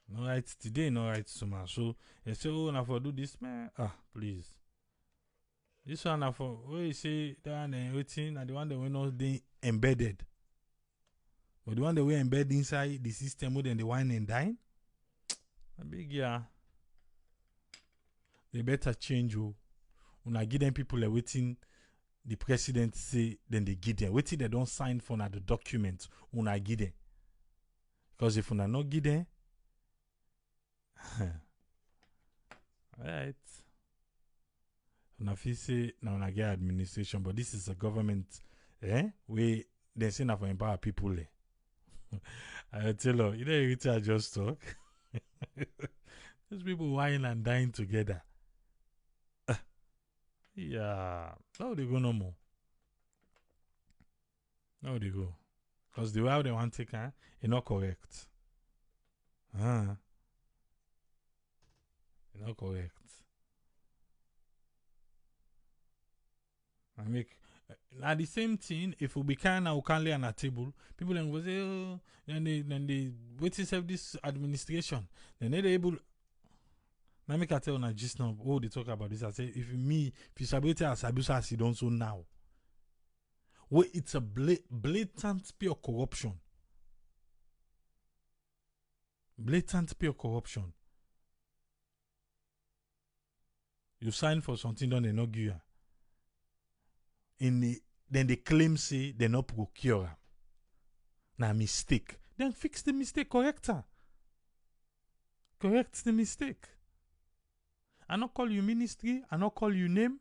Not right today. Not right tomorrow. So you say, oh, now for do this, man. Please. This one now for where you say that one and waiting, and the one that we not embedded. But the one that we embed inside the system more than the wine and dine. A big yeah. They better change you. When I give them people like waiting, the president say, then they give them. Waiting they don't sign for the document when I give them. Because if I not give them, right. When I feel say now I get administration, but this is a government, we they say now for empower people. I tell you, you know, just talk. Those people wine and dying together. Yeah, now they go no more. Now they go. Because the way they want to take is not correct. It's not correct. I make now the same thing. If we be kind of can lay on a table, people then go say, oh, then they wait to serve this administration. Then they able. Now make I tell you just now. Oh, they talk about this. I say if you sabote as abuse as you don't so now. Well, it's a blatant pure corruption. Blatant pure corruption. You sign for something, don't they not give you? Then they claim say they not procure. Now mistake. Then fix the mistake, correct her. Correct the mistake. I not call you ministry, I not call you name,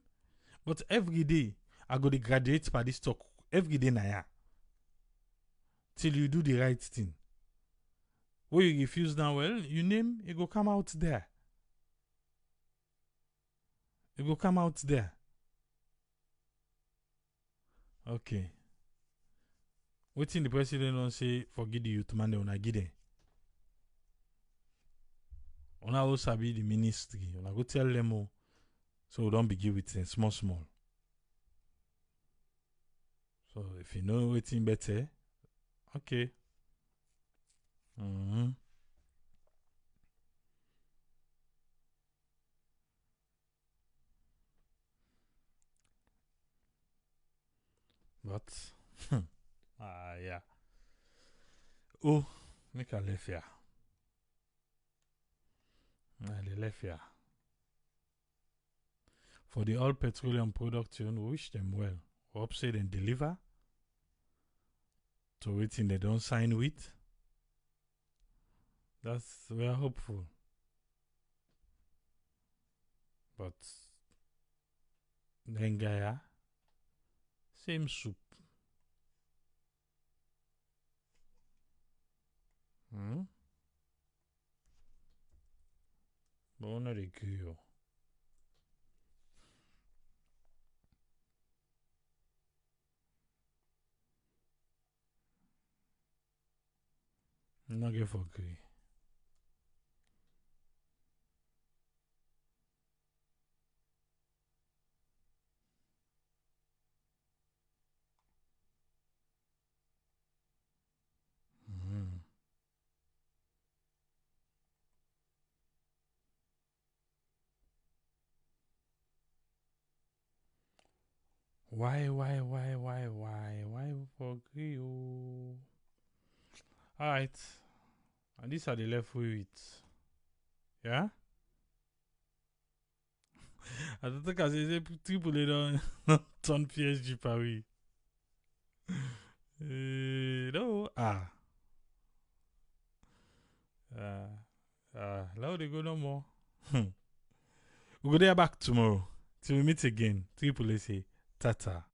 but every day I go to graduate by this talk. Every day now. Till you do the right thing. When you refuse now, well, you name, it go come out there. It go come out there. Okay. What in the president don't say forgive the youth man when I get it. When I also be the ministry, when I go tell them all, so don't begin with them small. So if you know waiting better, okay. But yeah. Oh, make a left here. They left here. For the all petroleum production, we wish them well. We hope say they deliver to waiting they don't sign with. That's we are hopeful. But then Gaia, same soup. Bon, on cure. Not get for agree. Why for agree? Oh. Alright. And these are the left with. Yeah? I don't think I say people don't turn PSG Paris. No. Now they go no more. We'll go there back tomorrow. Till we meet again, Triple A say, Tata.